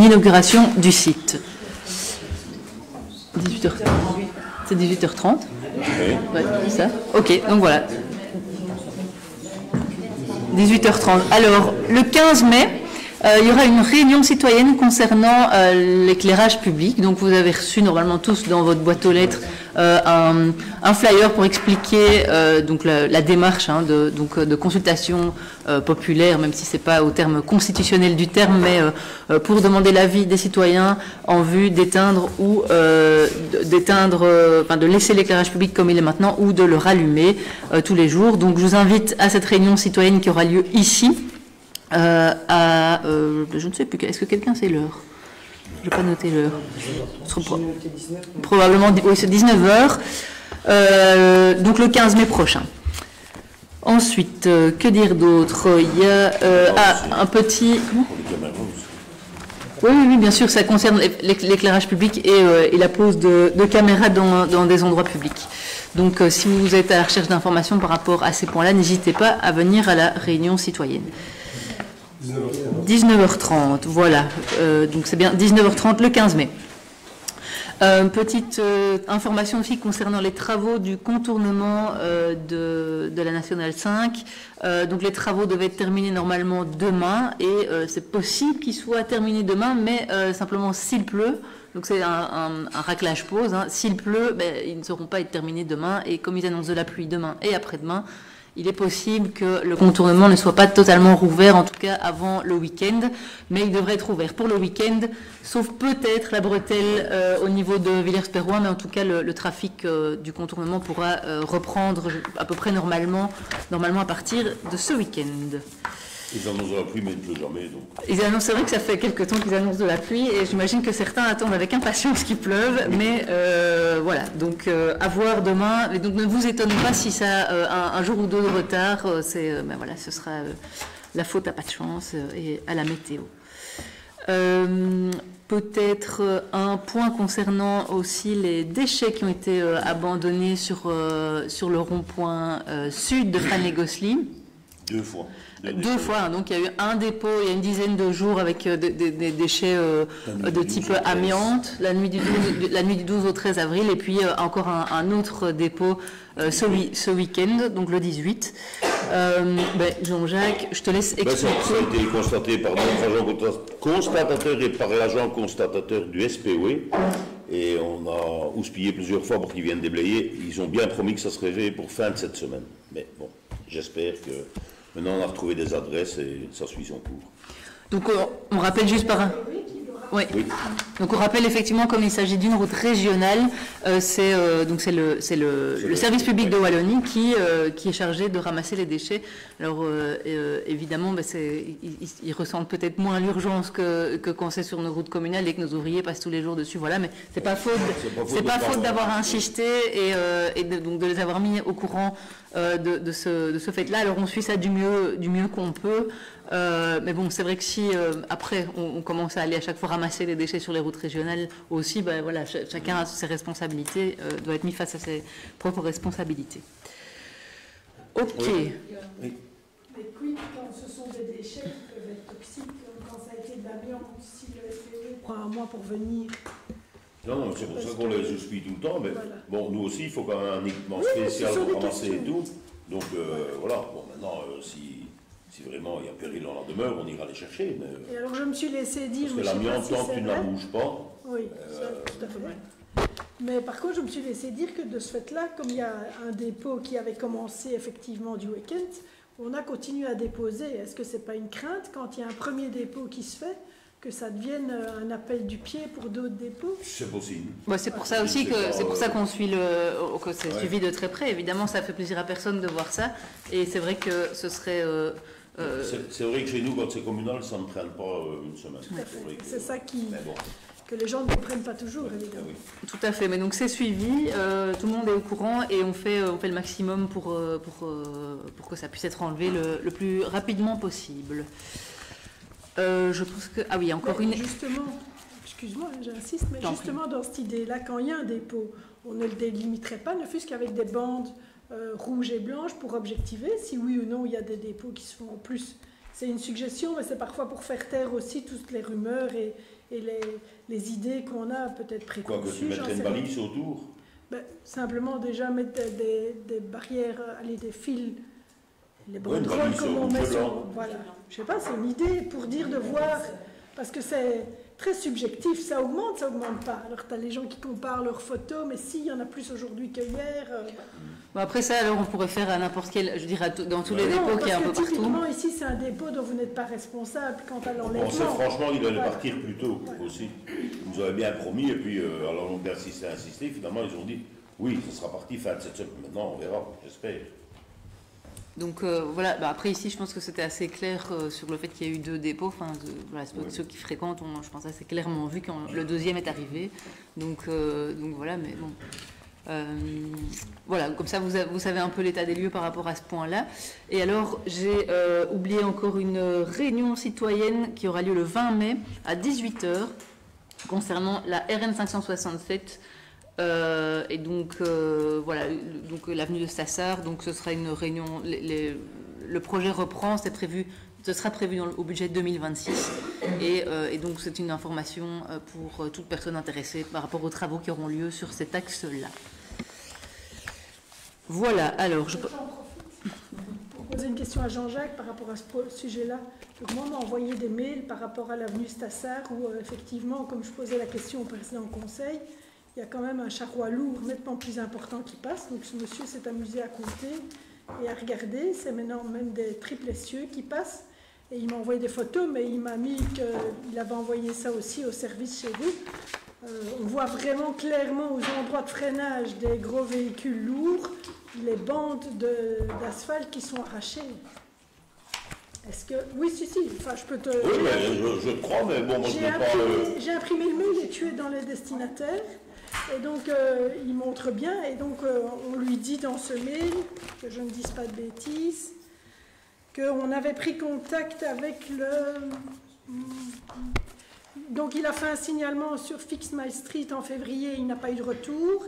l'inauguration du site. 18h30. C'est 18h30 ? Oui. Ouais, c'est ça. Ok, donc voilà. 18h30. Alors, le 15 mai, il y aura une réunion citoyenne concernant l'éclairage public. Donc, vous avez reçu normalement tous dans votre boîte aux lettres un flyer pour expliquer donc la démarche de consultation populaire, même si ce n'est pas au terme constitutionnel du terme, mais pour demander l'avis des citoyens en vue d'éteindre ou de laisser l'éclairage public comme il est maintenant ou de le rallumer tous les jours. Donc, je vous invite à cette réunion citoyenne qui aura lieu ici. Je ne sais plus, est-ce que quelqu'un sait l'heure? Je n'ai pas noté l'heure. Probablement, oui, c'est 19h. Donc le 15 mai prochain. Ensuite, que dire d'autre? Il y a un petit... Oui, bien sûr, ça concerne l'éclairage public et la pose de caméras dans des endroits publics. Donc, si vous êtes à la recherche d'informations par rapport à ces points-là, n'hésitez pas à venir à la réunion citoyenne. 19h30, voilà. Donc c'est bien 19h30 le 15 mai. Petite information aussi concernant les travaux du contournement de la Nationale 5. Donc les travaux devaient être terminés normalement demain et c'est possible qu'ils soient terminés demain, mais simplement s'il pleut. Donc c'est un raclage pause. S'il pleut, ils ne sauront pas être terminés demain et comme ils annoncent de la pluie demain et après-demain, il est possible que le contournement ne soit pas totalement rouvert, en tout cas avant le week-end, mais il devrait être ouvert pour le week-end, sauf peut-être la bretelle au niveau de Villers-Perrois, mais en tout cas le trafic du contournement pourra reprendre à peu près normalement à partir de ce week-end. Ils annoncent de la pluie, mais il ne pleut jamais. Donc. Ils annoncent, c'est vrai que ça fait quelques temps qu'ils annoncent de la pluie, et j'imagine que certains attendent avec impatience qu'il pleuve, mais voilà, donc à voir demain. Et donc ne vous étonnez pas si ça a un jour ou deux de retard, voilà, ce sera la faute à pas de chance et à la météo. Peut-être un point concernant aussi les déchets qui ont été abandonnés sur le rond-point sud de Fanny-Gosselin. Deux fois, donc il y a eu un dépôt il y a une dizaine de jours avec des déchets de type amiante, la nuit du 12 au 13 avril, et puis encore un autre dépôt ce week-end, donc le 18. Jean-Jacques, je te laisse expliquer. Ça a été constaté par notre agent constatateur et par l'agent constatateur du SPOE, et on a houspillé plusieurs fois pour qu'ils viennent déblayer. Ils ont bien promis que ça serait fait pour fin de cette semaine. Mais bon, j'espère que... Maintenant, on a retrouvé des adresses et ça suit son cours. Donc, on rappelle juste par un... Oui. Donc, on rappelle effectivement, comme il s'agit d'une route régionale, c'est le service public de Wallonie qui est chargé de ramasser les déchets. Alors, évidemment, ils ressentent peut-être moins l'urgence que quand c'est sur nos routes communales et que nos ouvriers passent tous les jours dessus. Voilà, mais c'est pas faute d'avoir insisté et donc de les avoir mis au courant de ce fait-là. Alors, on suit ça du mieux qu'on peut. Mais bon, c'est vrai que si après on commence à aller à chaque fois ramasser les déchets sur les routes régionales aussi, voilà, chacun a ses responsabilités, doit être mis face à ses propres responsabilités. Ok. Oui. Mais quid quand ce sont des déchets qui peuvent être toxiques, quand ça a été de l'amiante, si le SPE prend un mois pour venir. Non, c'est pour ça qu'on les houspille tout le temps, mais voilà. Bon, nous aussi, il faut quand même un équipement spécial pour ramasser et tout. Donc voilà, bon, maintenant, si vraiment il y a péril dans la demeure, on ira les chercher. Mais, et alors je me suis laissé dire... Parce que l'amiante, tant que tu ne la bouges pas... Oui, c'est tout à fait vrai. Mais par contre, je me suis laissé dire que de ce fait-là, comme il y a un dépôt qui avait commencé effectivement du week-end, on a continué à déposer. Est-ce que ce n'est pas une crainte quand il y a un premier dépôt qui se fait, que ça devienne un appel du pied pour d'autres dépôts? C'est possible. C'est pour ça aussi c'est pour ça qu'on suit que c'est suivi de très près. Évidemment, ça fait plaisir à personne de voir ça. Et c'est vrai que ce serait... C'est vrai que chez nous, quand c'est communal, ça ne traîne pas une semaine. C'est ça que les gens ne comprennent pas toujours, évidemment. Oui. Tout à fait, mais donc c'est suivi, tout le monde est au courant et on fait le maximum pour que ça puisse être enlevé le plus rapidement possible. Je pense que... Ah oui, encore une... Justement, excuse-moi, j'insiste, mais justement dans cette idée-là, quand il y a un dépôt, on ne le délimiterait pas, ne fût-ce qu'avec des bandes rouges et blanches pour objectiver si oui ou non il y a des dépôts qui se font en plus. C'est une suggestion, mais c'est parfois pour faire taire aussi toutes les rumeurs et les idées qu'on a peut-être Quoi que tu préconçues. mettrais une balise autour? Ben, simplement déjà mettre des barrières, des fils, les Oui, une banderoles balise comme on met rouge sur... blanc. Voilà. Je sais pas, c'est une idée pour dire de voir, parce que c'est très subjectif, ça augmente pas. Alors tu as les gens qui comparent leurs photos, mais s'il y en a plus aujourd'hui que hier... Bon, après ça, alors on pourrait faire à n'importe quel, je dirais dans tous les non, dépôts qu'il y a un peu parce que partout. typiquement ici c'est un dépôt dont vous n'êtes pas responsable quant à On l'enlèvement. sait franchement qu'il allait Voilà. partir plus tôt aussi. Ils nous avaient bien promis, et puis alors on a bien insisté, finalement ils ont dit oui, ça sera parti fin de cette semaine. Maintenant on verra, j'espère. Donc voilà, bah, après ici je pense que c'était assez clair sur le fait qu'il y a eu 2 dépôts, enfin voilà, Oui. ceux qui fréquentent ont, je pense, assez clairement vu quand le deuxième est arrivé. Donc voilà, mais bon. Voilà, comme ça vous savez un peu l'état des lieux par rapport à ce point-là. Et alors j'ai oublié encore une réunion citoyenne qui aura lieu le 20 mai à 18h concernant la RN 567. Et donc voilà, donc l'avenue de Stassard. Donc ce sera une réunion. Le projet reprend, ce sera prévu au budget 2026. Et donc c'est une information pour toute personne intéressée par rapport aux travaux qui auront lieu sur cet axe-là. Voilà, alors je peux... Pour poser une question à Jean-Jacques par rapport à ce sujet-là. Donc moi, on m'a envoyé des mails par rapport à l'avenue Stassard où effectivement, comme je posais la question au précédent conseil, il y a quand même un charroi lourd nettement plus important qui passe. Donc ce monsieur s'est amusé à compter et à regarder. C'est maintenant même des triples essieux qui passent. Et il m'a envoyé des photos, mais il m'a mis qu'il avait envoyé ça aussi au service chez vous. On voit vraiment clairement aux endroits de freinage des gros véhicules lourds les bandes d'asphalte qui sont arrachées. Est-ce que... Oui, si, enfin, je peux te... Oui, mais je crois, mais bon, moi je ne veux pas... J'ai imprimé le mail et tu es dans les destinataires. Et donc, il montre bien. Et donc, on lui dit dans ce mail, que je ne dise pas de bêtises, qu'on avait pris contact avec le... Donc, il a fait un signalement sur Fix My Street en février. Il n'a pas eu de retour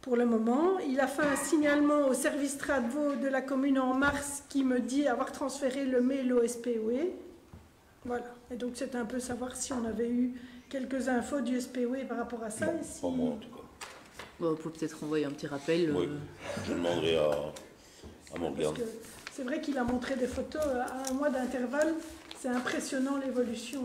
pour le moment. Il a fait un signalement au service travaux de la commune en mars qui me dit avoir transféré le mail au SPOE. Voilà. Et donc, c'est un peu savoir si on avait eu quelques infos du SPOE par rapport à ça. Non, et si... pas moi en tout cas. Bon, on peut peut-être envoyer un petit rappel. Oui, je demanderai à Morgane. Parce que c'est vrai qu'il a montré des photos à un mois d'intervalle. C'est impressionnant l'évolution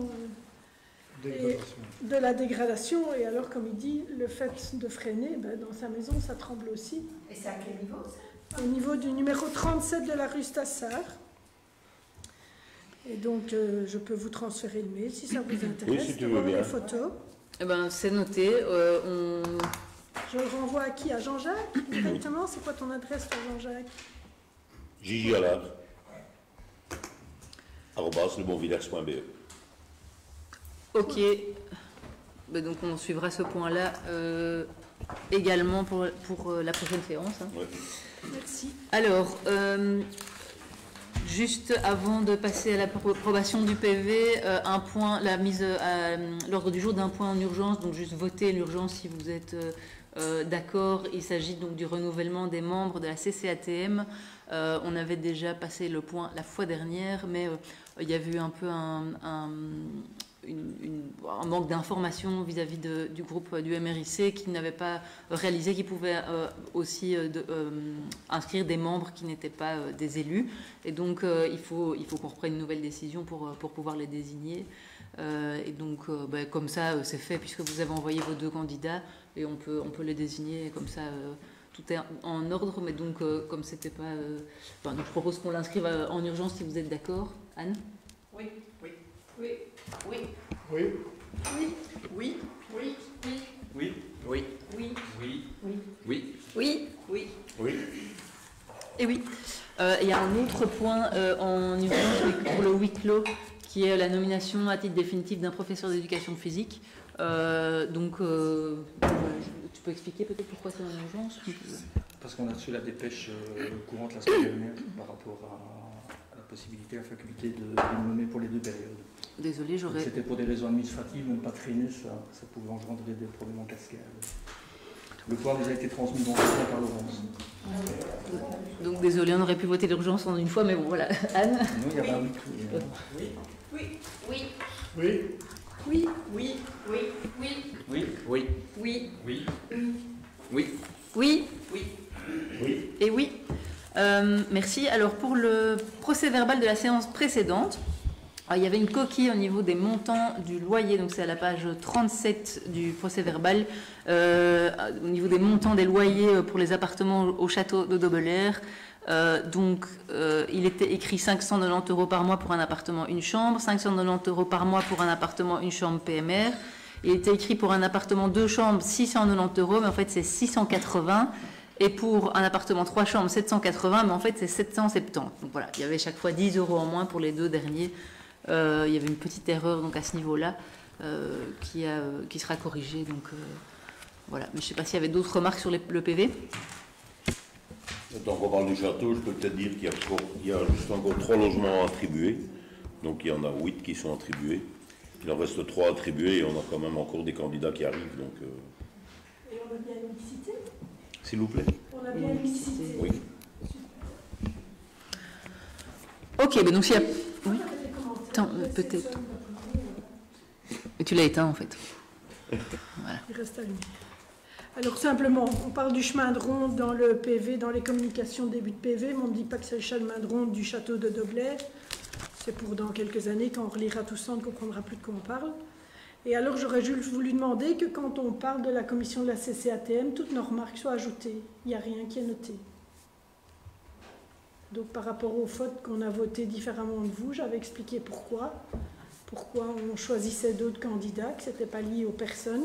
de la dégradation. Et alors, comme il dit, le fait de freiner, dans sa maison, ça tremble aussi. Et c'est à quel niveau ça? Au niveau du numéro 37 de la rue Stassard. Et donc, je peux vous transférer le mail si ça vous intéresse. Oui, si tu veux bien. Les photos. Eh ben, c'est noté. Je le renvoie à qui? À Jean-Jacques directement? C'est quoi ton adresse, toi, Jean-Jacques? Gigi Allard, @lebonvillers.be. Ok. Ben, donc on suivra ce point-là également pour la prochaine séance. Hein. Ouais. Merci. Alors, juste avant de passer à l'approbation du PV, un point, la mise à l'ordre du jour d'un point en urgence, donc juste voter l'urgence si vous êtes d'accord. Il s'agit donc du renouvellement des membres de la CCATM. On avait déjà passé le point la fois dernière, mais il y avait eu un peu un manque d'informations vis-à-vis du groupe du MRIC qui n'avait pas réalisé qu'il pouvait aussi inscrire des membres qui n'étaient pas des élus. Et donc, il faut qu'on reprenne une nouvelle décision pour pouvoir les désigner. Et donc, comme ça, c'est fait puisque vous avez envoyé vos 2 candidats et on peut les désigner comme ça. Tout est en ordre, mais donc, comme c'était pas... donc je propose qu'on l'inscrive en urgence si vous êtes d'accord. Anne? Oui, oui, oui, oui, Oui. oui, oui, oui, oui, Oui. oui, Oui. oui, Oui. oui, oui. Oui. Et oui, il y a un autre point en urgence pour le huis clos, qui est la nomination à titre définitif d'un professeur d'éducation physique. Donc, tu peux expliquer peut-être pourquoi c'est en urgence? Parce qu'on a reçu la dépêche courante la semaine dernière par rapport à la possibilité, à la faculté de le nommer pour les 2 périodes. Désolée, j'aurais... C'était pour des raisons administratives, donc pas traîner, ça pouvait engendrer des problèmes en cascade. Le point nous a été transmis dans le temps par Laurence. Donc désolée, on aurait pu voter l'urgence en une fois, mais bon, voilà. Anne? Non, il y avait un oui. Oui, oui, Oui. Oui. Oui. Oui. Oui. Oui. Oui. Oui. Oui. Oui. Oui. Oui. Oui. Et oui. Merci. Alors pour le procès-verbal de la séance précédente, il y avait une coquille au niveau des montants du loyer, donc c'est à la page 37 du procès-verbal, au niveau des montants des loyers pour les appartements au château de Dobelair. Il était écrit 590 € par mois pour un appartement une chambre, 590 € par mois pour un appartement une chambre PMR. Il était écrit pour un appartement 2 chambres 690 €, mais en fait c'est 680. Et pour un appartement 3 chambres 780, mais en fait c'est 770. Donc voilà, il y avait chaque fois 10 € en moins pour les deux derniers. Il y avait une petite erreur donc à ce niveau-là qui sera corrigée. Donc voilà, mais je ne sais pas s'il y avait d'autres remarques sur le PV. Tant qu'on parle du château, je peux peut-être dire qu'il y a juste encore 3 logements attribués. Donc il y en a 8 qui sont attribués. Il en reste 3 attribués et on a quand même encore des candidats qui arrivent. Donc, Et on a bien une mixité. s'il vous plaît. On a bien une mixité. Oui. Ok, mais donc s'il y a... Oui. Attends, peut-être. Et tu l'as éteint en fait. Voilà. Il reste allumé. Alors simplement, on parle du chemin de ronde dans le PV, dans les communications début de PV, mais on ne dit pas que c'est le chemin de ronde du château de Dobelair. C'est pour dans quelques années, quand on relira tout ça, on ne comprendra plus de quoi on parle. Et alors j'aurais juste voulu demander que quand on parle de la commission de la CCATM, toutes nos remarques soient ajoutées. Il n'y a rien qui est noté. Donc par rapport aux fautes qu'on a votées différemment de vous, j'avais expliqué pourquoi on choisissait d'autres candidats, que ce n'était pas lié aux personnes.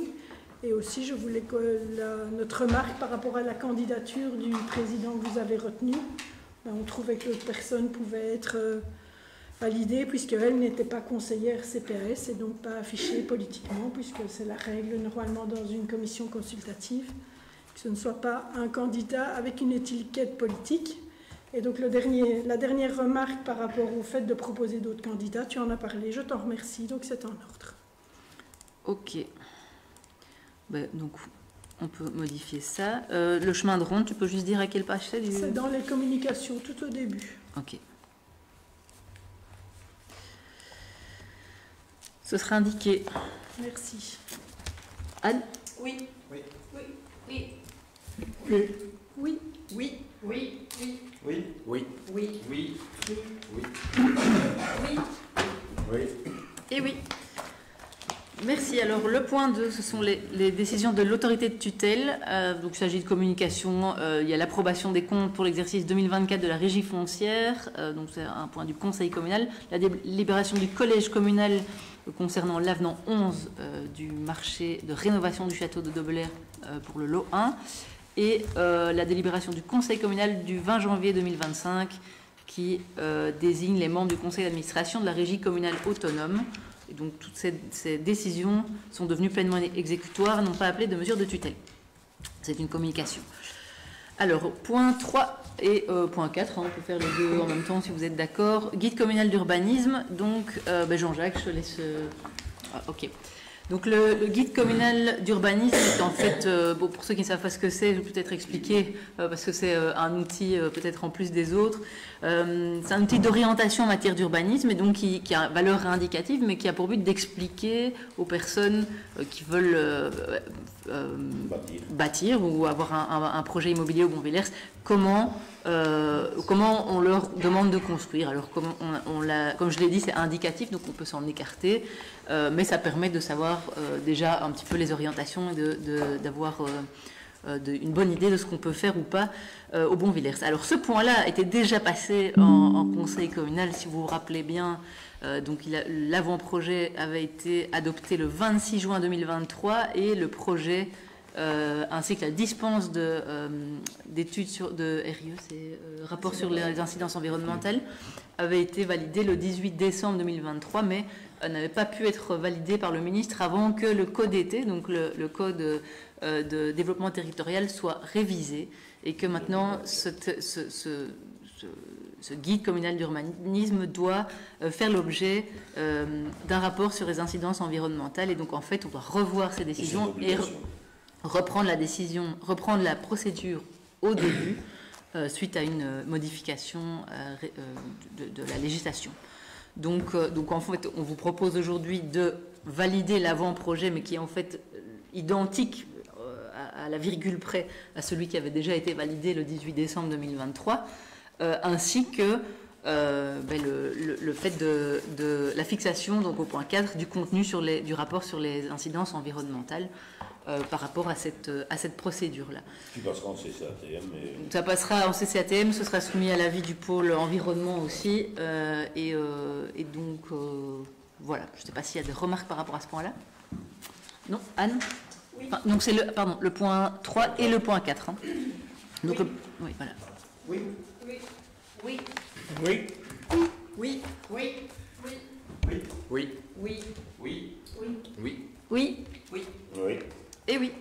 Et aussi, je voulais que notre remarque par rapport à la candidature du président que vous avez retenu, on trouvait que l'autre personne pouvait être validée puisqu'elle n'était pas conseillère CPAS et donc pas affichée politiquement, puisque c'est la règle normalement dans une commission consultative, que ce ne soit pas un candidat avec une étiquette politique. Et donc la dernière remarque par rapport au fait de proposer d'autres candidats, tu en as parlé, je t'en remercie, donc c'est en ordre. Ok. Ben, donc on peut modifier ça. Le chemin de ronde, tu peux juste dire à quelle page c'est C'est dans les communications, tout au début. Ok. Ce sera indiqué. Merci. Anne? Oui. Oui. Oui. Oui. Oui. Oui. Oui. Oui. Oui. Oui. Oui. Oui. Oui. Oui. Oui. Et oui. Merci. Alors, le point 2, ce sont les décisions de l'autorité de tutelle. Donc, il s'agit de communication. Il y a l'approbation des comptes pour l'exercice 2024 de la régie foncière. Donc, c'est un point du conseil communal. La délibération du collège communal concernant l'avenant 11 du marché de rénovation du château de Dobelair pour le lot 1. Et la délibération du conseil communal du 20 janvier 2025 qui désigne les membres du conseil d'administration de la régie communale autonome. Et donc toutes ces décisions sont devenues pleinement exécutoires, non pas appelées de mesures de tutelle. C'est une communication. Alors, point 3 et point 4, on peut faire les deux en même temps si vous êtes d'accord. Guide communal d'urbanisme, donc Jean-Jacques, je te laisse... ok. Donc le guide communal d'urbanisme est en fait, pour ceux qui ne savent pas ce que c'est, je vais peut-être expliquer, parce que c'est un outil peut-être en plus des autres. C'est un outil d'orientation en matière d'urbanisme et donc qui a valeur indicative, mais qui a pour but d'expliquer aux personnes qui veulent bâtir ou avoir un projet immobilier au Bonvillers comment on leur demande de construire. Alors comme je l'ai dit, c'est indicatif, donc on peut s'en écarter, mais ça permet de savoir déjà un petit peu les orientations et d'avoir une bonne idée de ce qu'on peut faire ou pas au Bonvillers. Alors ce point-là était déjà passé en conseil communal, si vous vous rappelez bien. Donc l'avant-projet avait été adopté le 26 juin 2023 et le projet ainsi que la dispense d'études de RIE, c'est rapport sur les incidences environnementales, avait été validé le 18 décembre 2023, mais n'avait pas pu être validé par le ministre avant que le CODT, donc le code de développement territorial, soit révisé et que maintenant ce guide communal d'urbanisme doit faire l'objet d'un rapport sur les incidences environnementales. Et donc en fait, on doit revoir ces décisions et reprendre la procédure au début suite à une modification de la législation. Donc en fait, on vous propose aujourd'hui de validé l'avant-projet, mais qui est en fait identique à la virgule près à celui qui avait déjà été validé le 18 décembre 2023, ainsi que le fait de la fixation, donc au point 4, du contenu du rapport sur les incidences environnementales par rapport à cette procédure-là. Qui passera en CCATM. Ça passera en CCATM, ce sera soumis à l'avis du pôle environnement aussi, et donc voilà, je ne sais pas s'il y a des remarques par rapport à ce point-là. Non, Anne? Oui. Enfin, donc c'est le point 3 et le point 4. Hein. Donc, oui. Oui, voilà. Oui. Oui. Oui. Oui. Oui. Oui. Oui. Oui. Oui. Oui. Oui. Oui. Oui. Oui. Oui. Et oui.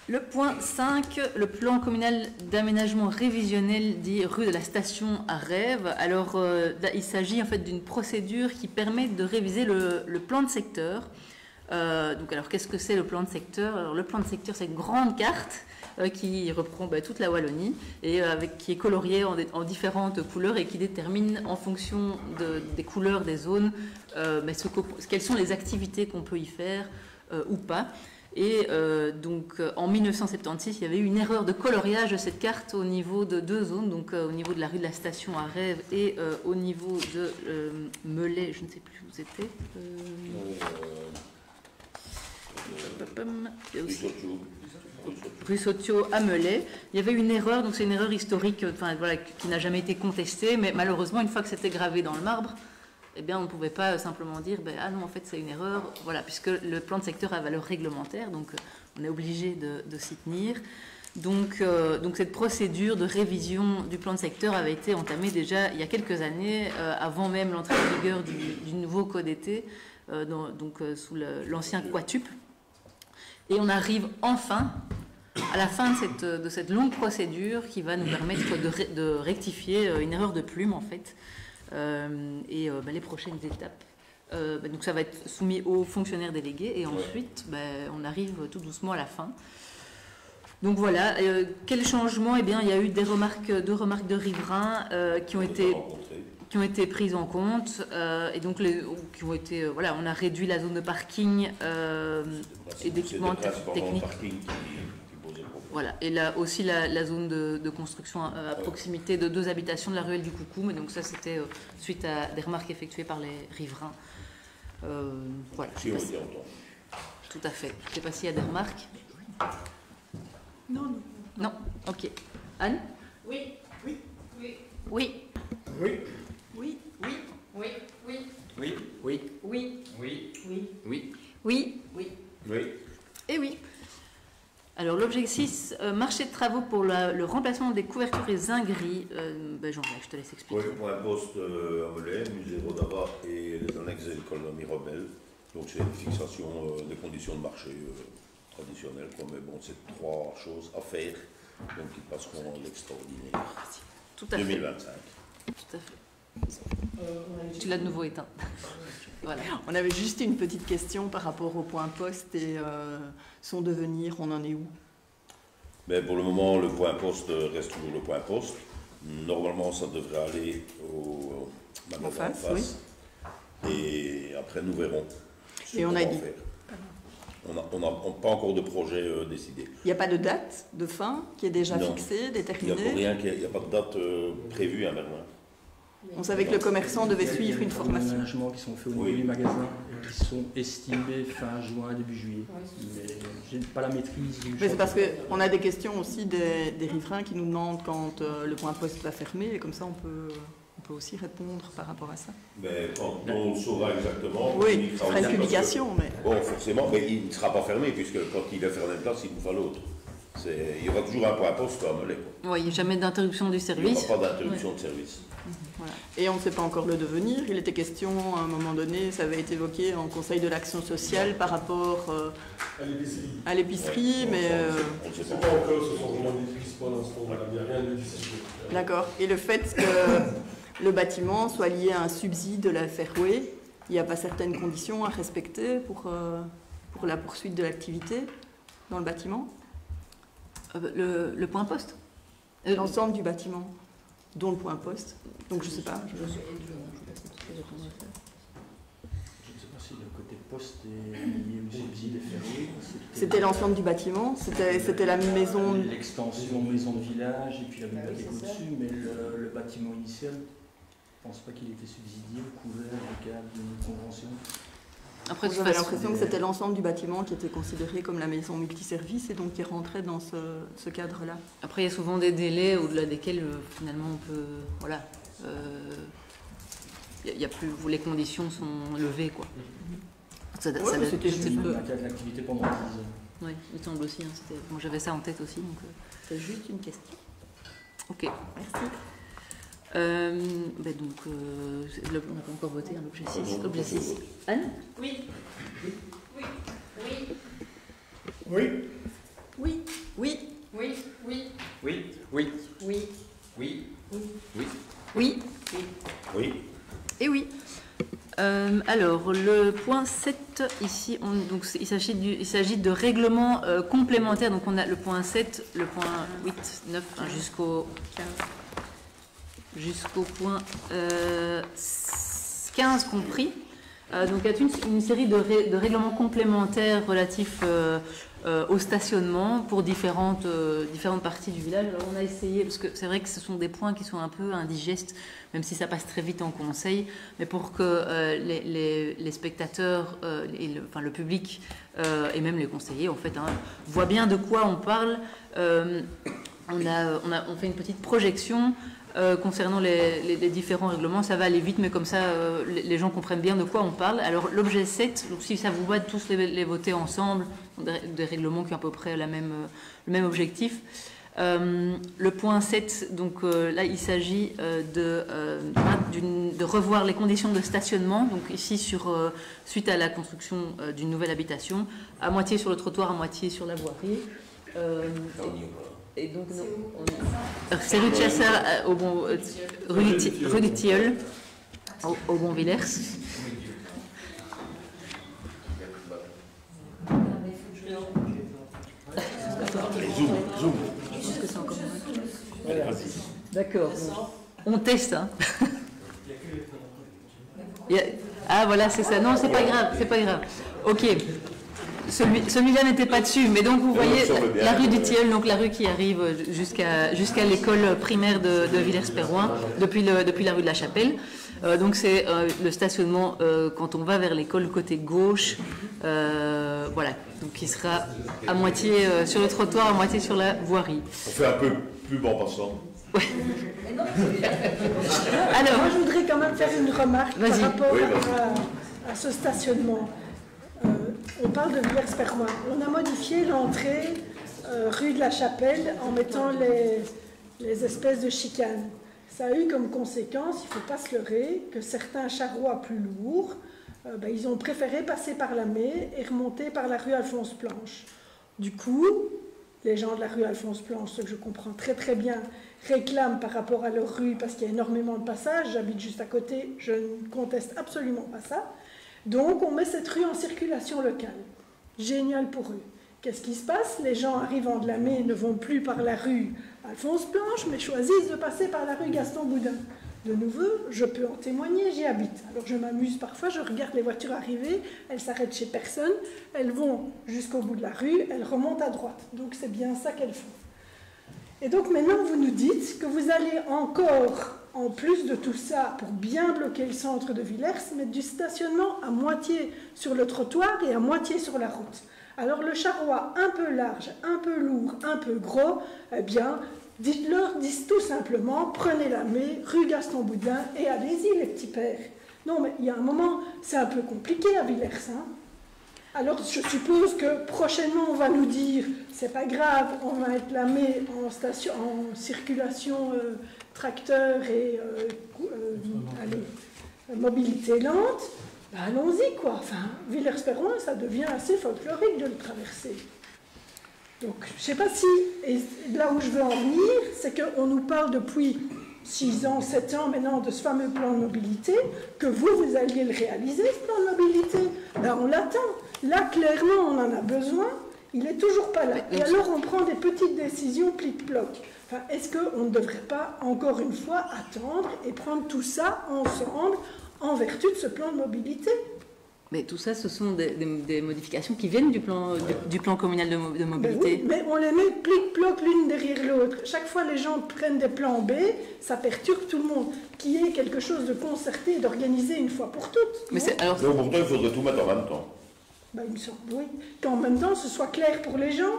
Le point 5, le plan communal d'aménagement révisionnel dit rue de la Station à Rêves. Alors, là, il s'agit en fait d'une procédure qui permet de réviser le plan de secteur. Donc, alors, qu'est-ce que c'est le plan de secteur? Alors, le plan de secteur, c'est une grande carte qui reprend toute la Wallonie et qui est coloriée en différentes couleurs et qui détermine en fonction des couleurs des zones quelles sont les activités qu'on peut y faire ou pas. Et donc en 1976, il y avait eu une erreur de coloriage de cette carte au niveau de 2 zones, donc au niveau de la rue de la Station à Rêves et au niveau de Melay, je ne sais plus où c'était. Rue Sautio à Melay. Il y avait une erreur, donc c'est une erreur historique qui n'a jamais été contestée, mais malheureusement, une fois que c'était gravé dans le marbre, eh bien, on ne pouvait pas simplement dire ah non, en fait, c'est une erreur, voilà, puisque le plan de secteur a valeur réglementaire, donc on est obligé de s'y tenir. Donc cette procédure de révision du plan de secteur avait été entamée déjà il y a quelques années, avant même l'entrée en vigueur du nouveau code été, sous l'ancien Quatup. Et on arrive enfin à la fin de cette longue procédure qui va nous permettre de rectifier une erreur de plume, en fait. Les prochaines étapes. Donc ça va être soumis aux fonctionnaires délégués et ensuite on arrive tout doucement à la fin. Donc voilà, quel changement? Eh bien, il y a eu deux remarques de riverains qui ont été prises en compte et donc qui ont été on a réduit la zone de parking et d'équipement technique. Voilà, et là aussi la zone de construction à proximité de 2 habitations de la ruelle du Coucou, mais donc ça c'était suite à des remarques effectuées par les riverains. Voilà. Tout à fait. Je ne sais pas s'il y a des remarques. Non. Non, ok. Anne? Oui. Oui. Oui. Oui. Oui. Oui. Oui. Oui. Oui. Oui. Oui. Oui. Oui. Oui. Oui. Oui. Oui. Oui. Et oui. Alors l'objectif, marché de travaux pour le remplacement des couvertures et zingueries. Jean-Jacques, je te laisse expliquer. Oui, pour un poste à Melay, musée Rodava et les annexes de l'école Mirabel. Donc c'est une fixation des conditions de marché traditionnelles. Mais bon, c'est 3 choses à faire, donc qui passeront à l'extraordinaire. Tout à fait. 2025. Tout à fait. Tu l'as de nouveau éteint. Voilà. On avait juste une petite question par rapport au point poste et son devenir, on en est où? Pour le moment, le point poste reste toujours le point poste. Normalement, ça devrait aller au magasin en face. Oui. Et après, nous verrons. Et on a dit. On n'a pas encore de projet décidé. Il n'y a pas de date de fin qui est déjà fixée, déterminée? Il n'y a pas de date prévue à Merlin. On savait que le commerçant devait suivre une formation. Les aménagements qui sont faits au niveau du magasin, qui sont estimés fin juin, début juillet. Mais je n'ai pas la maîtrise du Mais c'est parce qu'on a des questions aussi des riverains qui nous demandent quand le point poste va fermer, et comme ça on peut aussi répondre par rapport à ça. Mais quand on le saura exactement... Oui, il fera une publication. Bon, forcément, mais il ne sera pas fermé, puisque quand il est fermé de place, il nous fera l'autre. Il y aura toujours un point poste à Melay. Oui, il n'y a jamais d'interruption du service. Il n'y aura pas d'interruption de service. Voilà. Et on ne sait pas encore le devenir. Il était question, à un moment donné, ça avait été évoqué en Conseil de l'action sociale par rapport à l'épicerie, mais... On ne sait pas encore, ce sont vraiment des pistes pour l'instant, il n'y a rien de décidé. D'accord. Et le fait que le bâtiment soit lié à un subside de la Fairway, il n'y a pas certaines conditions à respecter pour la poursuite de l'activité dans le bâtiment? Le point poste L'ensemble du bâtiment, dont le point poste. Donc je ne sais pas. si le côté poste est lié au subside FRW. C'était l'ensemble du bâtiment, c'était la maison... L'extension maison de village et puis la bibliothèque au-dessus, mais le bâtiment initial, je ne pense pas qu'il était subsidié ou couvert au cadre d'une convention. Après, j'avais l'impression que c'était l'ensemble du bâtiment qui était considéré comme la maison multiservice et donc qui rentrait dans ce cadre-là. Après, il y a souvent des délais au-delà desquels finalement on peut... Voilà. Il y a plus, les conditions sont levées, quoi. C'était juste un cas de l'activité pendant 10 ans. Oui, il me semble aussi. Hein, bon, j'avais ça en tête aussi. C'est juste une question. Ok. Merci. Donc, on n'a pas encore voté, hein, l'objet 6. Anne ? Oui. Oui. Oui. Oui. Oui. Oui. Oui. Oui. Oui. Oui. Oui. Oui. Oui. Oui. Oui. Et oui. Alors, le point 7, ici, il s'agit de règlements complémentaires. Donc, on a le point 7, le point 8, 9, hein, jusqu'au point 15 compris. Donc, il y a une série de règlements complémentaires relatifs au stationnement pour différentes parties du village. Alors, on a essayé, parce que c'est vrai que ce sont des points qui sont un peu indigestes, même si ça passe très vite en conseil, mais pour que les spectateurs, le public et même les conseillers, en fait, hein, voient bien de quoi on parle, on fait une petite projection concernant les différents règlements. Ça va aller vite, mais comme ça, les gens comprennent bien de quoi on parle. Alors, l'objet 7, donc si ça vous va de tous les voter ensemble, des règlements qui ont à peu près le même objectif. Le point 7, donc là, il s'agit de revoir les conditions de stationnement. Donc ici, suite à la construction d'une nouvelle habitation, à moitié sur le trottoir, à moitié sur la voirie. Et donc, c'est rue de Chasseur, rue du Tilleul, au Bon-Villers. Zoom. D'accord. On teste. Hein. Ah voilà, c'est ça. Non, c'est pas grave. Ok. Celui-là n'était pas dessus, mais donc vous voyez la rue du Tilleul, donc la rue qui arrive jusqu'à l'école primaire de Villers-Perroin, depuis la rue de la Chapelle. Donc c'est le stationnement quand on va vers l'école côté gauche, voilà, donc qui sera à moitié sur le trottoir, à moitié sur la voirie. On fait un peu pub en passant. Ouais. Alors, moi je voudrais quand même faire une remarque par rapport à ce stationnement. On parle de Villers-Perroin. On a modifié l'entrée rue de la Chapelle en mettant les espèces de chicanes. Ça a eu comme conséquence, il ne faut pas se leurrer, que certains charrois plus lourds, ils ont préféré passer par la Mai et remonter par la rue Alphonse-Planche. Du coup, les gens de la rue Alphonse-Planche, ce que je comprends très très bien, réclament par rapport à leur rue parce qu'il y a énormément de passages. J'habite juste à côté, je ne conteste absolument pas ça. Donc, on met cette rue en circulation locale. Génial pour eux. Qu'est-ce qui se passe? Les gens arrivant de la Mai ne vont plus par la rue Alphonse-Planche, mais choisissent de passer par la rue Gaston-Boudin. De nouveau, je peux en témoigner, j'y habite. Alors, je m'amuse parfois, je regarde les voitures arriver, elles s'arrêtent chez personne, elles vont jusqu'au bout de la rue, elles remontent à droite. Donc, c'est bien ça qu'elles font. Et donc, maintenant, vous nous dites que vous allez encore... en plus de tout ça, pour bien bloquer le centre de Villers, mettre du stationnement à moitié sur le trottoir et à moitié sur la route. Alors le charroi un peu large, un peu lourd, un peu gros, eh bien, dites-leur tout simplement, prenez la Mai, rue Gaston-Boudin, et allez-y les petits pères. Non, mais il y a un moment, c'est un peu compliqué à Villers, hein. Alors je suppose que prochainement on va nous dire, c'est pas grave, on va mettre la Mai en circulation tracteur et mobilité lente, allons-y quoi. Enfin, Villers-Perroin, ça devient assez folklorique de le traverser. Donc, je ne sais pas si, et là où je veux en venir, c'est qu'on nous parle depuis 6 ans, 7 ans maintenant de ce fameux plan de mobilité, que vous alliez le réaliser, ce plan de mobilité. Là, on l'attend. Là, clairement, on en a besoin. Il n'est toujours pas là. Et alors, on prend des petites décisions plic-ploc. Enfin, est-ce qu'on ne devrait pas, encore une fois, attendre et prendre tout ça ensemble en vertu de ce plan de mobilité? Mais tout ça, ce sont des modifications qui viennent du plan communal de Ben mobilité. oui, mais on les met plic-ploc l'une derrière l'autre. Chaque fois les gens prennent des plans B, ça perturbe tout le monde. Qu'il y ait quelque chose de concerté et d'organisé une fois pour toutes. Mais non c'est, alors, Donc pourtant, il faudrait tout mettre en même temps. Ben, il me semble, oui. Qu'en même temps, ce soit clair pour les gens.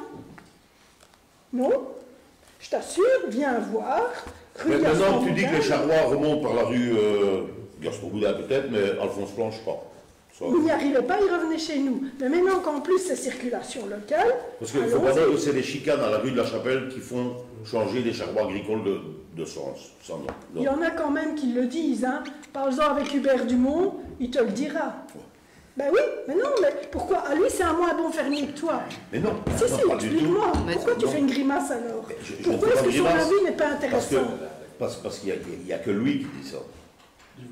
Non? Je t'assure, viens voir. Rue Mais Gaston maintenant, tu dis que Boudin. les charrois remontent par la rue Gaston Boudin peut-être, mais Alphonse Planche pas. Ça. Vous n'y arrivez pas, ils revenaient chez nous. Mais maintenant qu'en plus c'est circulation locale, Parce qu'il faut pas dire que c'est des chicanes à la rue de la Chapelle qui font changer les charrois agricoles de sens. Ça, non. il y en a quand même qui le disent. Hein. Parle-en avec Hubert Dumont, il te le dira. Ben oui, mais non, mais pourquoi? À lui, c'est un moins bon fermier que toi. Mais non, Si, non, si, pas du tout. explique-moi. Mais Pourquoi tu non. fais une grimace alors? Je Pourquoi ne est-ce fais que pas son de avis grimace. n'est pas intéressant? Parce qu'il n'y a que lui qui dit ça.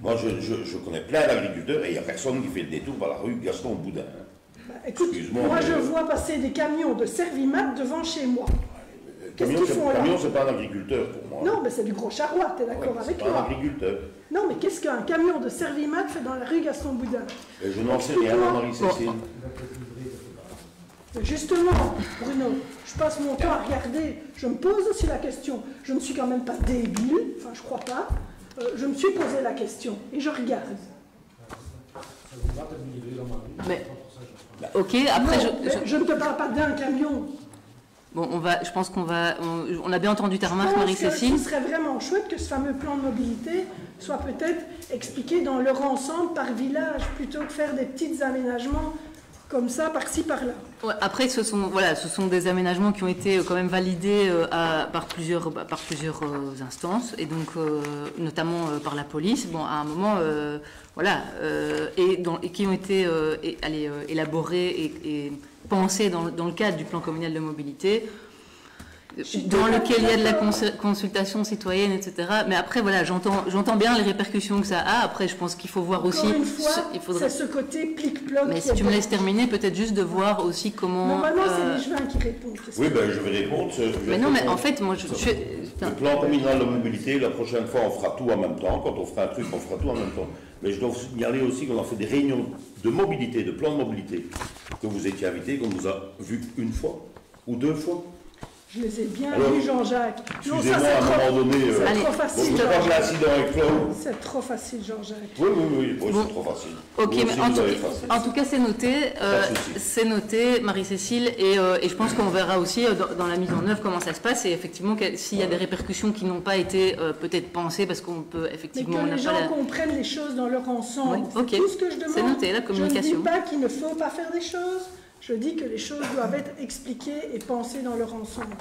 Moi, je connais plein d'agriculteurs et il n'y a personne qui fait le détour par la rue Gaston Boudin. Bah, écoute, Excuse-moi, moi mais- je vois passer des camions de Servimat devant chez moi. Qu'est-ce Camion, qu'ils font là? camion, c'est pas un agriculteur pour moi. Non, mais c'est du gros charroi, t'es Ouais, d'accord c'est avec pas un moi? agriculteur. Non, mais qu'est-ce qu'un camion de Servimat fait dans la rue Gaston Boudin? Et je n'en sais rien, Marie-Cécile. Justement, Bruno, je passe mon temps à regarder, je me pose aussi la question. Je ne suis quand même pas débile, enfin je crois pas. Je me suis posé la question et je regarde. mais, ok, après, Non, mais je ne te parle pas d'un camion. bon, je pense qu'on va, on a bien entendu ta Je remarque, pense que Marie-Cécile. ce serait vraiment chouette que ce fameux plan de mobilité soit peut-être expliqué dans leur ensemble par village, plutôt que faire des petits aménagements comme ça, par-ci, par-là. Ouais, après, ce sont des aménagements qui ont été quand même validés par plusieurs instances, et donc notamment par la police. Bon, à un moment, et qui ont été élaborés et pensés dans le cadre du plan communal de mobilité, dans lequel il y a de la consultation citoyenne, etc. Mais après, voilà, j'entends bien les répercussions que ça a. Après, je pense qu'il faut voir aussi. Encore une fois, il faudrait. c'est ce côté plic-ploc. Mais qui si est tu me bon. laisses terminer, peut-être juste de voir aussi comment. Normalement, c'est les juins qui répondent. qu'est-ce Oui, que- ben je vais répondre. Mais non, mais en fait, moi, Le plan communal de mobilité, la prochaine fois, on fera tout en même temps. Quand on fera un truc, on fera tout en même temps. Mais je dois vous signaler aussi qu'on a fait des réunions de mobilité, de plan de mobilité, que vous étiez invités, qu'on vous a vu une fois ou deux fois. Je les ai bien Alors, lus, Jean-Jacques. Non, Excusez-moi, ça, à un c'est trop, moment donné. c'est Allez. trop Bon, facile. je crois que l'incident avec Claude. C'est trop facile, Jean-Jacques. Oui, oui, Bon. c'est trop facile. Ok, Vous mais aussi, en vous tout, avez facile. en tout cas, c'est noté. Pas de souci. C'est noté, Marie-Cécile, et je pense qu'on verra aussi dans la mise en œuvre comment ça se passe, et effectivement, s'il y a des répercussions qui n'ont pas été peut-être pensées, parce qu'on peut Mais effectivement. que on n'a les pas gens la- comprennent les choses dans leur ensemble. Oui, C'est ok. tout ce que je demande. C'est noté, la communication. Je ne dis pas qu'il ne faut pas faire des choses. Je dis que les choses doivent être expliquées et pensées dans leur ensemble.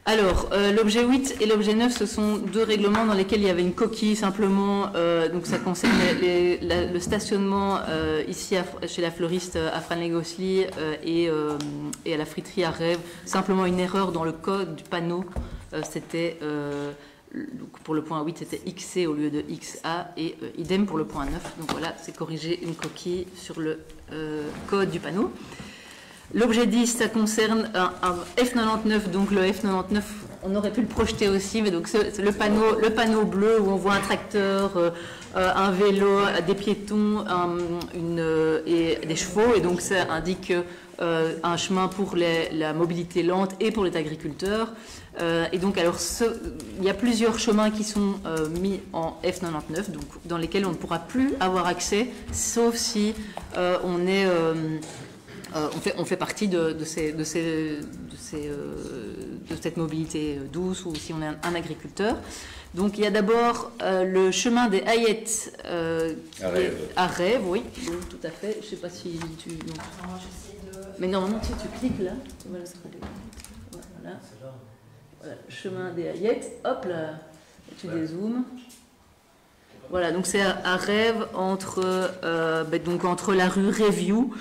Alors, l'objet 8 et l'objet 9, ce sont deux règlements dans lesquels il y avait une coquille simplement. Donc, ça concerne le stationnement ici chez la fleuriste à Franlegosli et à la friterie à Rêve. Simplement une erreur dans le code du panneau. C'était, pour le point 8, c'était XC au lieu de XA et idem pour le point 9. Donc voilà, c'est corriger une coquille sur le code du panneau. L'objet 10, ça concerne un F99, donc le F99, on aurait pu le projeter aussi, mais donc c'est le panneau bleu où on voit un tracteur, un vélo, des piétons et des chevaux, et donc ça indique un chemin pour la mobilité lente et pour les agriculteurs. Et donc alors il y a plusieurs chemins qui sont mis en F99, donc dans lesquels on ne pourra plus avoir accès, sauf si on est on fait partie de cette mobilité douce, ou si on est un agriculteur. Donc il y a d'abord le chemin des Hayettes à Rêve, oui, donc, tout à fait. Je ne sais pas si tu... Attends, j'essaie de... Mais non, tu cliques là. Voilà. Voilà, chemin des Hayettes, hop là, tu dézoomes. Voilà, donc c'est à Rêve entre la rue Review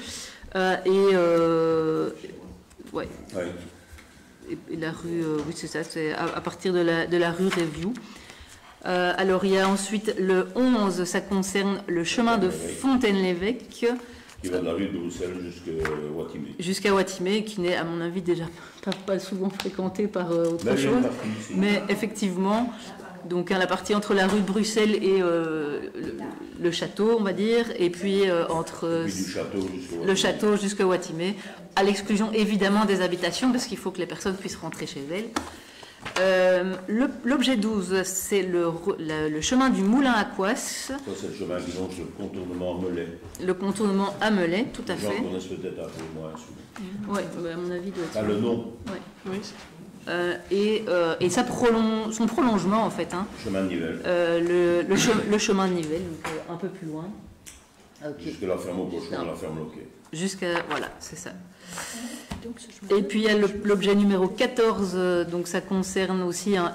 ouais. Et la rue, oui c'est ça, c'est à partir de la rue Review. Alors il y a ensuite le 11, ça concerne le chemin de Fontaine-l'Évêque. Qui va de la rue de Bruxelles jusqu'à Watimé. Jusqu'à Watimé, qui n'est à mon avis déjà pas souvent fréquenté par autre chose. Mais effectivement, Donc la partie entre la rue de Bruxelles et le château, on va dire, et puis entre Puis du château jusqu'au le château jusqu'à Watimé, à l'exclusion évidemment des habitations, parce qu'il faut que les personnes puissent rentrer chez elles. L'objet 12, c'est le chemin du Moulin à Couas, Ça, c'est le chemin qui longe le contournement à Melay. le contournement à Melay, tout à Les gens fait. connaissent peut-être un peu moins celui-là. Oui, à mon avis, doit être. Ah, le nom, Oui. Et ça son prolongement, en fait, hein, chemin de Nivelles. le chemin de Nivelles, donc, un peu plus loin. Ok. Jusque la ferme au cochon, la ferme loquet. Jusqu'à. Voilà, c'est ça. Donc, ce chemin- Et puis il y a l'objet numéro 14, donc ça concerne aussi un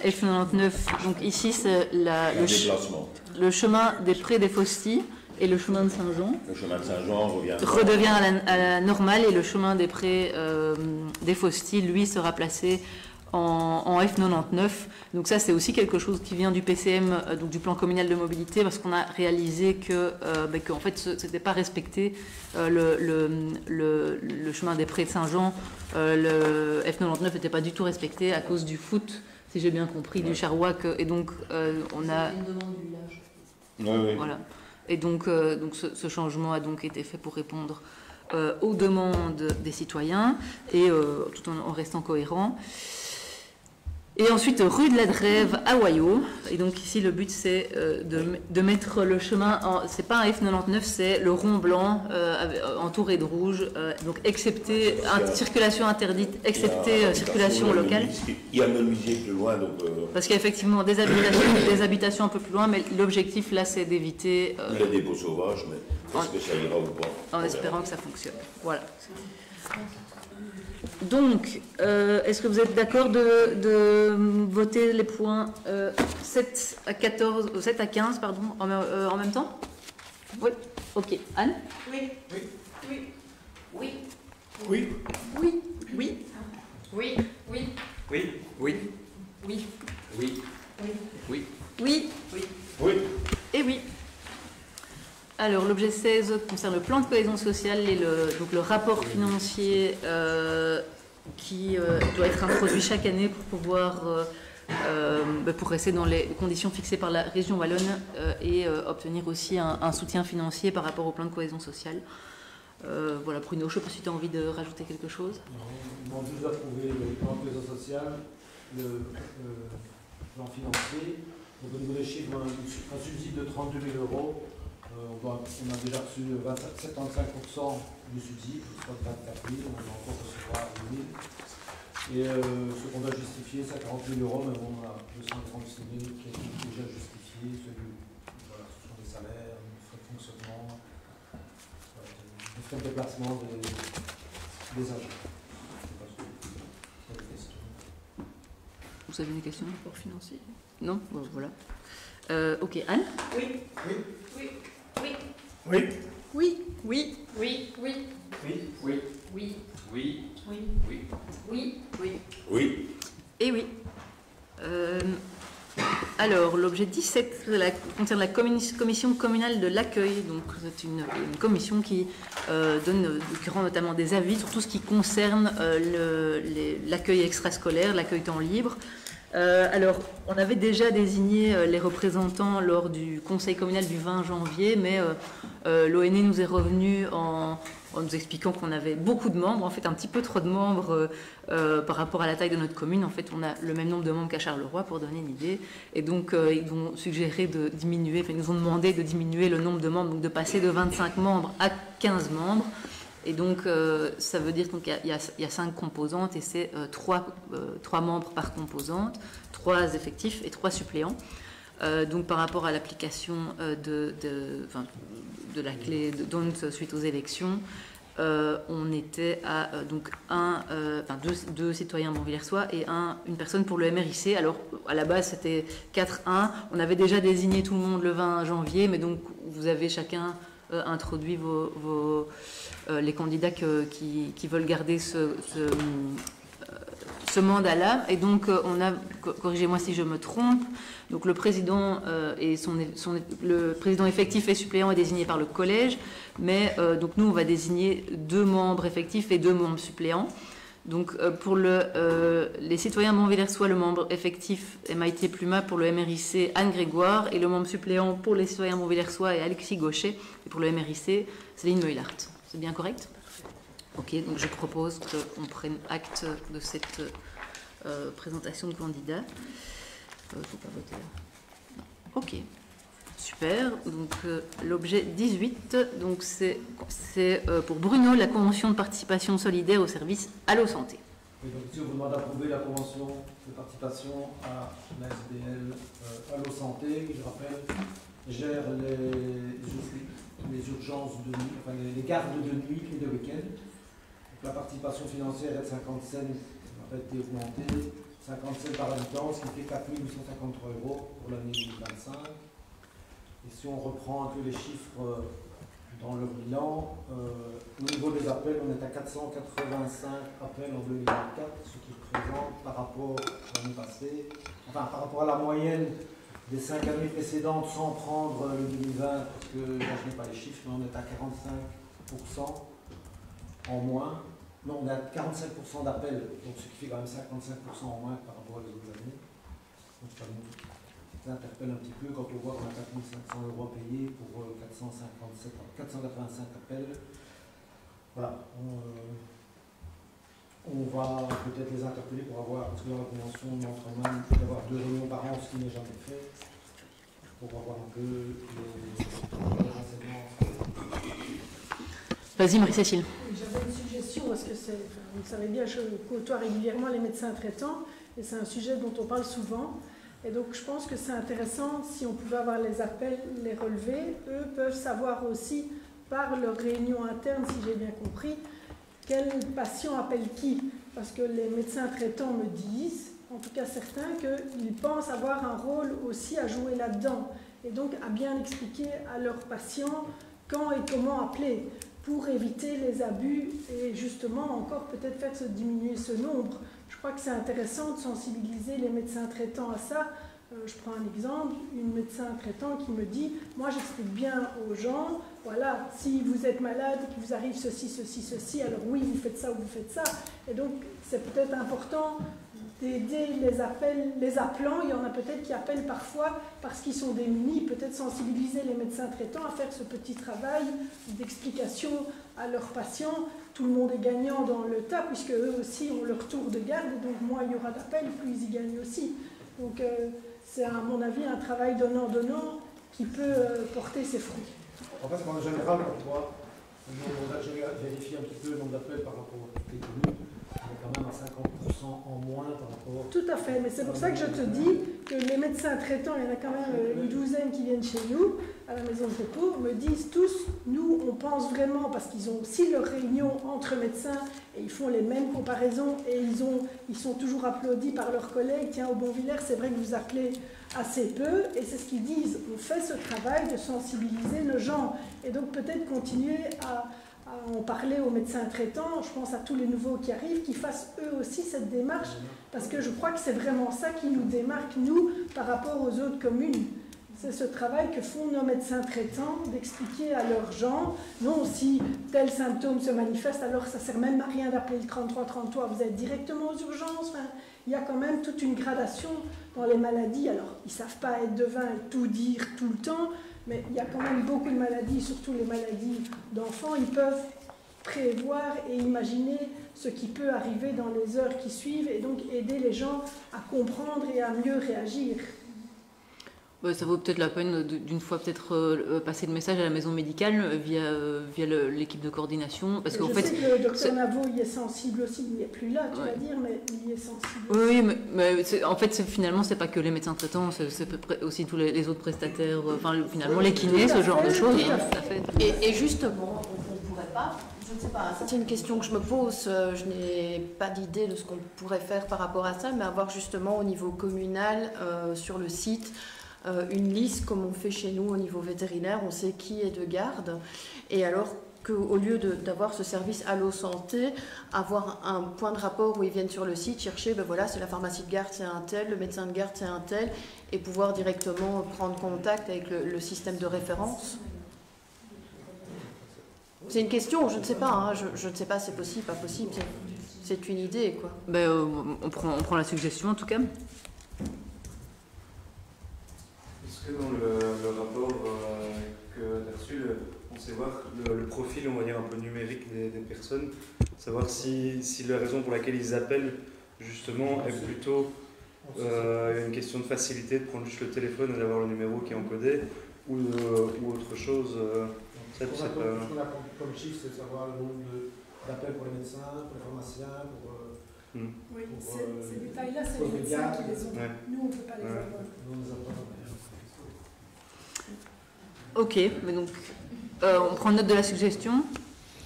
F99. Donc ici, c'est Un déplacement. le chemin des Prés des Faustilles et le chemin de Saint-Jean. Le chemin de Saint-Jean Redevient à la normale et le chemin des Prés des Faustilles, lui, sera placé en F99. Donc ça, c'est aussi quelque chose qui vient du PCM, donc du plan communal de mobilité, parce qu'on a réalisé qu'en fait, ce n'était pas respecté le chemin des Prés de Saint-Jean. Le F99 n'était pas du tout respecté à cause du foot, si j'ai bien compris, du Charrouac. Et donc, on a... une demande du village. Oui, oui. Voilà. Et donc ce changement a donc été fait pour répondre aux demandes des citoyens et tout en restant cohérent. Et ensuite, rue de la Drève à Waillot. Et donc ici, le but, c'est de mettre le chemin en... C'est pas un F99, c'est le rond blanc entouré de rouge. Donc excepté circulation interdite, excepté circulation locale. Il y a un menuisier plus loin, donc Parce qu'il y a effectivement des habitations un peu plus loin, mais l'objectif là, c'est d'éviter... il y a des beaux sauvages, mais est-ce que ça ira ou pas? en espérant que ça fonctionne. Voilà. Donc, est-ce que vous êtes d'accord de voter les points 7 à 15 pardon, en même temps? Oui. Ok. Anne? Oui. Oui. Oui. Oui. Oui. Oui. Oui. Oui. Oui. Oui. Oui. Oui. Oui. Oui. Oui. Oui. Et oui. Alors, l'objet 16 concerne le plan de cohésion sociale et donc le rapport financier qui doit être introduit chaque année pour pouvoir pour rester dans les conditions fixées par la région wallonne et obtenir aussi un soutien financier par rapport au plan de cohésion sociale. Voilà, Bruno, je ne sais pas si tu as envie de rajouter quelque chose. Ils vont juste approuver le plan de cohésion sociale, le plan financier. Donc, au niveau des chiffres, un subside de 32 000 €. On a déjà reçu 75% du subside, soit 24 000, on va encore recevoir 1 000. Et ce qu'on doit justifier, c'est à 40 000 €, mais bon, on a 236 000 qui est déjà justifié. Voilà, ce sont des salaires, des frais de fonctionnement, des frais de déplacement des agents. Vous avez des questions? Rapport financier? Non? Bon, voilà. Ok, Anne? Oui. Oui. Oui. Oui. Oui. Oui. Oui. Oui. Oui. Oui. Oui. Oui. Oui. Oui. Oui. Oui. Oui. oui. Et oui. Alors, l'objet 17 concerne la commission communale de l'accueil. Donc, c'est une commission qui qui rend notamment des avis sur tout ce qui concerne l'accueil extrascolaire, l'accueil temps libre. Alors, on avait déjà désigné les représentants lors du conseil communal du 20 janvier, mais l'ONE nous est revenu en nous expliquant qu'on avait beaucoup de membres, en fait un petit peu trop de membres par rapport à la taille de notre commune. En fait, on a le même nombre de membres qu'à Charleroi, pour donner une idée. Et donc, ils ont suggéré de diminuer, enfin, ils nous ont demandé de diminuer le nombre de membres, donc de passer de 25 membres à 15 membres. Et donc, ça veut dire qu'il y a 5 composantes et c'est 3 membres par composante, 3 effectifs et 3 suppléants. Donc, par rapport à l'application de la clé de DONT suite aux élections, on était à deux citoyens bonvillersois et une personne pour le MRIC. Alors, à la base, c'était 4-1. On avait déjà désigné tout le monde le 20 janvier, mais donc, vous avez chacun introduit les candidats qui veulent garder ce mandat-là. Et donc, on a, corrigez-moi si je me trompe, donc le président le président effectif et suppléant est désigné par le collège, mais donc nous, on va désigner 2 membres effectifs et 2 membres suppléants. Donc pour les citoyens montvillersois, le membre effectif est Maïté Pluma, pour le MRIC Anne Grégoire, et le membre suppléant pour les citoyens montvillersois est Alexis Gaucher, et pour le MRIC Céline Meulart. C'est bien correct? Ok, donc je propose qu'on prenne acte de cette présentation de candidats. Faut pas voter là. Non. Ok, super. Donc l'objet 18, donc c'est pour Bruno la convention de participation solidaire au service Allo Santé. Et donc ici on vous demande d'approuver la convention de participation à la SBL Allo Santé, qui je rappelle gère les urgences de nuit, enfin les gardes de nuit et de week-end. La participation financière est de 50 cents, ça n'a pas été augmenté, 50 cents par habitant, ce qui fait 4 853 € pour l'année 2025. Et si on reprend un peu les chiffres dans le bilan, au niveau des appels, on est à 485 appels en 2024, ce qui représente par rapport à l'année passée, enfin par rapport à la moyenne des 5 années précédentes, sans prendre le 2020, parce que là je n'ai pas les chiffres, mais on est à 45% en moins. Non, on est à 45% d'appels, donc ce qui fait quand même 55% en moins par rapport aux autres années. Donc ça nous interpelle un petit peu quand on voit qu'on a 4 500 € à payer pour 485 appels. Voilà, on va peut-être les interpeller pour avoir, parce que dans la convention, on est en train même d'avoir 2 réunions par an, ce qui n'est jamais fait, pour avoir un peu les renseignements. Vas-y, Marie-Cécile. J'avais une suggestion, parce que vous savez bien, je côtoie régulièrement les médecins traitants, et c'est un sujet dont on parle souvent. Et donc je pense que c'est intéressant, si on pouvait avoir les appels, les relever, eux peuvent savoir aussi, par leur réunion interne, si j'ai bien compris, quel patient appelle qui. Parce que les médecins traitants me disent, en tout cas certains, qu'ils pensent avoir un rôle aussi à jouer là-dedans. Et donc à bien expliquer à leurs patients quand et comment appeler, pour éviter les abus et justement encore peut-être faire diminuer ce nombre. Je crois que c'est intéressant de sensibiliser les médecins traitants à ça. Je prends un exemple, une médecin traitant qui me dit, moi j'explique bien aux gens, voilà, si vous êtes malade, qu'il vous arrive ceci, ceci, ceci, alors oui, vous faites ça ou vous faites ça. Et donc c'est peut-être important d'aider les appelants. Il y en a peut-être qui appellent parfois parce qu'ils sont démunis, peut-être sensibiliser les médecins traitants à faire ce petit travail d'explication à leurs patients. Tout le monde est gagnant dans le tas, puisque eux aussi ont leur tour de garde, et donc moins il y aura d'appels, plus ils y gagnent aussi. Donc c'est à mon avis un travail donnant-donnant qui peut porter ses fruits. En fait, en général, on voit, je vérifie un petit peu le nombre d'appels par rapport aux toutes les communes. On est quand même à 50% en moins par rapport... Tout à fait, mais c'est pour ça que je te dis que les médecins traitants, il y en a quand même une douzaine qui viennent chez nous, à la maison de repos, me disent tous, nous on pense vraiment, parce qu'ils ont aussi leurs réunions entre médecins, et ils font les mêmes comparaisons, et ils sont toujours applaudis par leurs collègues, tiens, au Bonvillers, c'est vrai que vous appelez assez peu, et c'est ce qu'ils disent, on fait ce travail de sensibiliser nos gens, et donc peut-être continuer à en parler aux médecins traitants, je pense à tous les nouveaux qui arrivent, qui fassent eux aussi cette démarche, parce que je crois que c'est vraiment ça qui nous démarque, nous, par rapport aux autres communes. C'est ce travail que font nos médecins traitants, d'expliquer à leurs gens, non, si tel symptôme se manifeste, alors ça ne sert même à rien d'appeler le 3333, vous êtes directement aux urgences. Enfin, il y a quand même toute une gradation dans les maladies. Alors, ils ne savent pas être devins et tout dire tout le temps, mais il y a quand même beaucoup de maladies, surtout les maladies d'enfants. Ils peuvent prévoir et imaginer ce qui peut arriver dans les heures qui suivent et donc aider les gens à comprendre et à mieux réagir. Ça vaut peut-être la peine d'une fois peut-être passer le message à la maison médicale via l'équipe de coordination. Parce qu'en fait, sais que le docteur Navo y est sensible aussi, il n'est plus là, tu vas dire, mais il y est sensible. Oui, mais en fait, finalement, c'est pas que les médecins traitants, c'est aussi tous les autres prestataires, enfin finalement les kinés, ce genre de choses. Et justement, on ne pourrait pas, je ne sais pas, c'est une question que je me pose, je n'ai pas d'idée de ce qu'on pourrait faire par rapport à ça, mais avoir justement au niveau communal, sur le site, une liste comme on fait chez nous au niveau vétérinaire, on sait qui est de garde, et alors qu'au lieu d'avoir ce service Allo Santé, avoir un point de rapport où ils viennent sur le site chercher, ben voilà, c'est la pharmacie de garde, c'est un tel, le médecin de garde, c'est un tel, et pouvoir directement prendre contact avec le système de référence. C'est une question, je ne sais pas, hein, je ne sais pas, c'est possible, pas possible, c'est une idée, quoi. Ben, on prend la suggestion en tout cas. Est-ce que dans le rapport que tu as reçu, on sait voir le profil, on va dire, un peu numérique des personnes, savoir si la raison pour laquelle ils appellent, justement, est plutôt une question de facilité de prendre juste le téléphone et d'avoir le numéro qui est encodé, ou autre chose. Ce qu'on a comme chiffre, c'est de savoir le nombre d'appels pour les médecins, pour les pharmaciens, Oui, ces détails-là, c'est les médecins qui les ont. Ouais. Nous, on ne peut pas les avoir. Nous, on les a pas. Ok, mais donc on prend note de la suggestion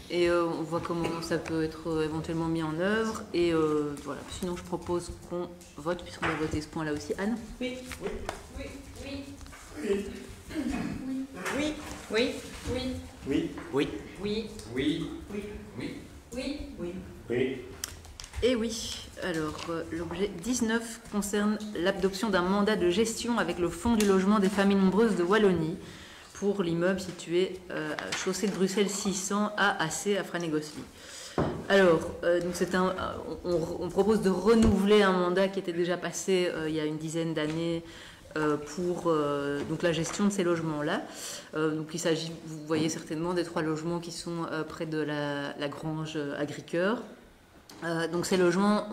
et on voit comment ça peut être éventuellement mis en œuvre. Et voilà, sinon je propose qu'on vote, puisqu'on a voté ce point-là aussi. Anne? Oui. Oui. Oui. Oui. Oui. Oui. Oui. Oui. Oui. Oui. Oui. Oui. Oui. Oui. Oui. Et oui, alors l'objet 19 concerne l'adoption d'un mandat de gestion avec le Fonds du logement des familles nombreuses de Wallonie pour l'immeuble situé à chaussée de Bruxelles 600 AAC à Frane-et-Gosselies. Alors, donc on propose de renouveler un mandat qui était déjà passé il y a une dizaine d'années pour donc la gestion de ces logements-là. Donc il s'agit, vous voyez certainement, des 3 logements qui sont près de la grange Agricoeur. Donc ces logements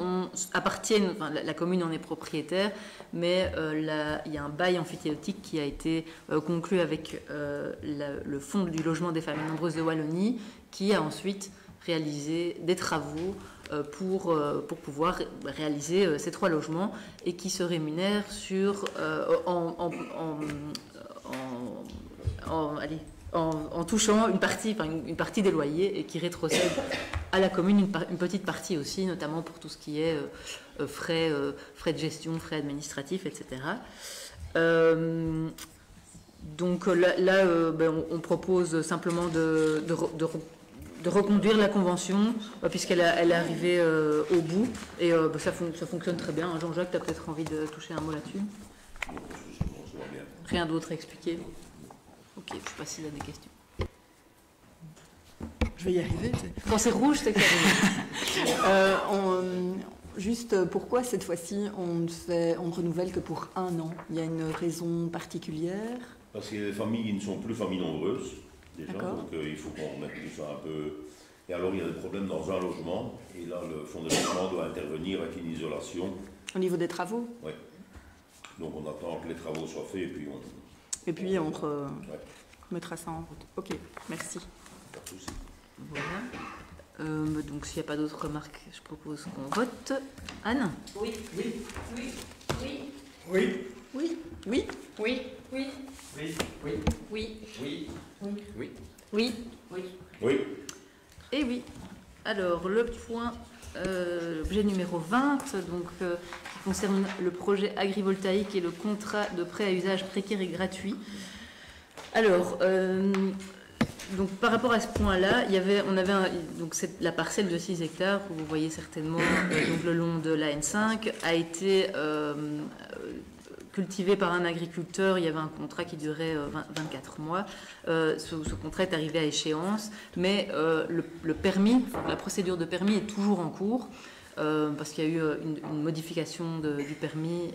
appartiennent, enfin, la commune en est propriétaire, mais il y a un bail emphytéotique qui a été conclu avec le Fonds du logement des familles nombreuses de Wallonie, qui a ensuite réalisé des travaux pour pouvoir réaliser ces 3 logements et qui se rémunèrent en touchant une partie des loyers et qui rétrocède à la commune une petite partie aussi, notamment pour tout ce qui est frais de gestion, frais administratifs, etc. Donc là, on propose simplement de reconduire la convention puisqu'elle est arrivée au bout et ça fonctionne très bien. Jean-Jacques, tu as peut-être envie de toucher un mot là-dessus? Rien d'autre à expliquer? Ok, je ne sais pas s'il y a des questions. Je vais y arriver. Quand c'est rouge, c'est carré. Juste, pourquoi cette fois-ci on ne renouvelle que pour 1 an? Il y a une raison particulière? Parce qu'il y a des familles qui ne sont plus familles nombreuses, déjà, donc il faut qu'on remette tout ça un peu... Et alors il y a des problèmes dans un logement, et là le fonds de logement doit intervenir avec une isolation. Au niveau des travaux? Oui. Donc on attend que les travaux soient faits, et puis on... Et puis on mettra ça en route. Ok, merci. Pas de souci. Voilà. Donc s'il n'y a pas d'autres remarques, je propose qu'on vote. Anne? Oui. Oui. Oui. Oui. Oui. Oui. Oui. Oui. Oui. Oui. Oui. Oui. Oui. Oui. Oui. Oui. Et oui. Alors, le point, objet numéro 20, donc, qui concerne le projet agrivoltaïque et le contrat de prêt à usage précaire et gratuit. Alors, donc, par rapport à ce point-là, donc la parcelle de 6 hectares, que vous voyez certainement donc, le long de la N5, a été cultivé par un agriculteur. Il y avait un contrat qui durait 24 mois. Ce contrat est arrivé à échéance, mais le permis, la procédure de permis est toujours en cours parce qu'il y a eu une modification du permis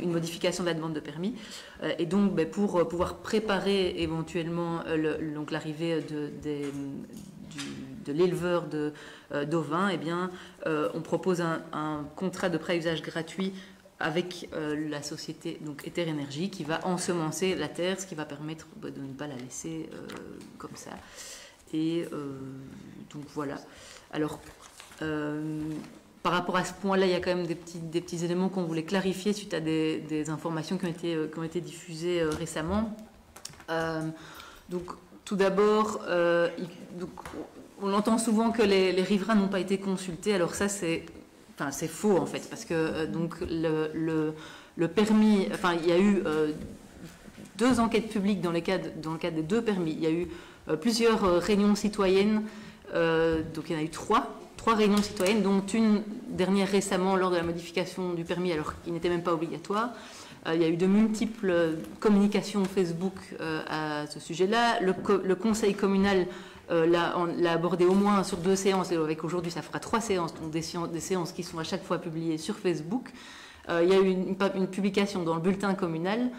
une modification de la demande de permis. Et donc, pour pouvoir préparer éventuellement donc l'arrivée de l'éleveur d'ovins, eh bien, on propose un contrat de prêt à usage gratuit avec la société donc Ether Énergie qui va ensemencer la terre, ce qui va permettre de ne pas la laisser comme ça. Et donc voilà. Alors, par rapport à ce point-là, il y a quand même des petits éléments qu'on voulait clarifier suite à des informations qui ont été diffusées récemment. Donc, tout d'abord, on entend souvent que les riverains n'ont pas été consultés. Alors ça, c'est faux en fait, parce que donc le permis, il y a eu 2 enquêtes publiques dans le cadre des 2 permis. Il y a eu plusieurs réunions citoyennes, donc il y en a eu 3 réunions citoyennes, dont une dernière récemment lors de la modification du permis, alors qu'il n'était même pas obligatoire. Il y a eu de multiples communications Facebook à ce sujet-là. Le conseil communal Là, on l'a abordé au moins sur 2 séances, et avec aujourd'hui, ça fera 3 séances, donc des séances qui sont à chaque fois publiées sur Facebook. Il y a eu une publication dans le bulletin communal.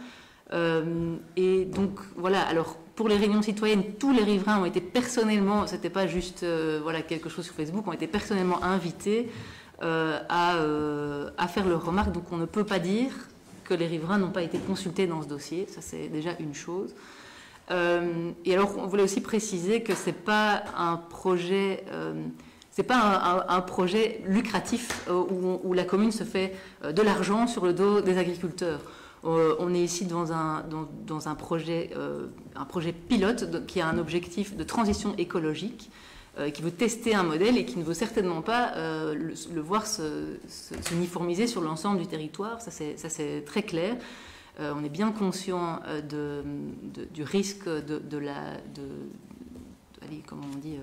Et donc, voilà, alors pour les réunions citoyennes, tous les riverains ont été personnellement, c'était pas juste voilà, quelque chose sur Facebook, ont été personnellement invités à faire leurs remarques. Donc on ne peut pas dire que les riverains n'ont pas été consultés dans ce dossier, ça c'est déjà une chose. Et alors, on voulait aussi préciser que c'est pas un projet, un projet lucratif où la commune se fait de l'argent sur le dos des agriculteurs. On est ici dans un projet pilote qui a un objectif de transition écologique, qui veut tester un modèle et qui ne veut certainement pas le voir s'uniformiser sur l'ensemble du territoire. Ça c'est très clair. On est bien conscient du risque allez, comment on dit,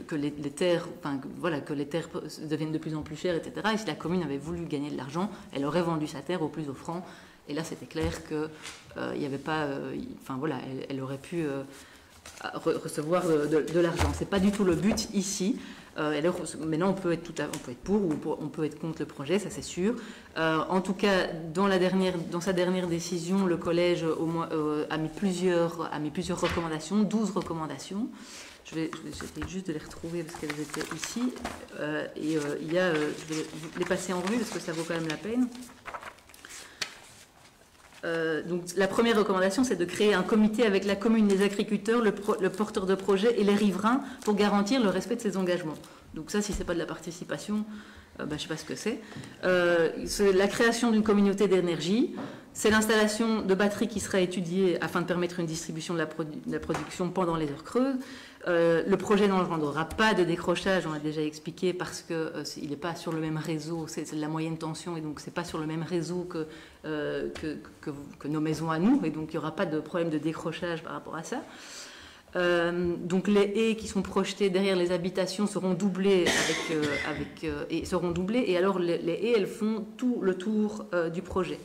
que les terres, enfin, voilà, que les terres deviennent de plus en plus chères, etc. Et si la commune avait voulu gagner de l'argent, elle aurait vendu sa terre au plus offrant. Et là, c'était clair que il n'y avait pas, enfin voilà, elle aurait pu recevoir de l'argent. C'est pas du tout le but ici. Alors, maintenant, on peut être pour ou on peut être contre le projet, ça c'est sûr. En tout cas, dans sa dernière décision, le collège a mis plusieurs recommandations, 12 recommandations. Je vais essayer juste de les retrouver parce qu'elles étaient ici. Je vais les passer en revue parce que ça vaut quand même la peine. Donc, la première recommandation, c'est de créer un comité avec la commune, les agriculteurs, le porteur de projet et les riverains pour garantir le respect de ces engagements. Donc ça, si ce n'est pas de la participation, je ne sais pas ce que c'est. C'est la création d'une communauté d'énergie. C'est l'installation de batteries qui sera étudiée afin de permettre une distribution de la production pendant les heures creuses. Le projet n'engendrera pas de décrochage, on l'a déjà expliqué, parce qu'il n'est pas sur le même réseau, c'est de la moyenne tension, et donc ce n'est pas sur le même réseau que nos maisons à nous, et donc il n'y aura pas de problème de décrochage par rapport à ça. Donc les haies qui sont projetées derrière les habitations seront doublées et alors les haies, elles font tout le tour du projet.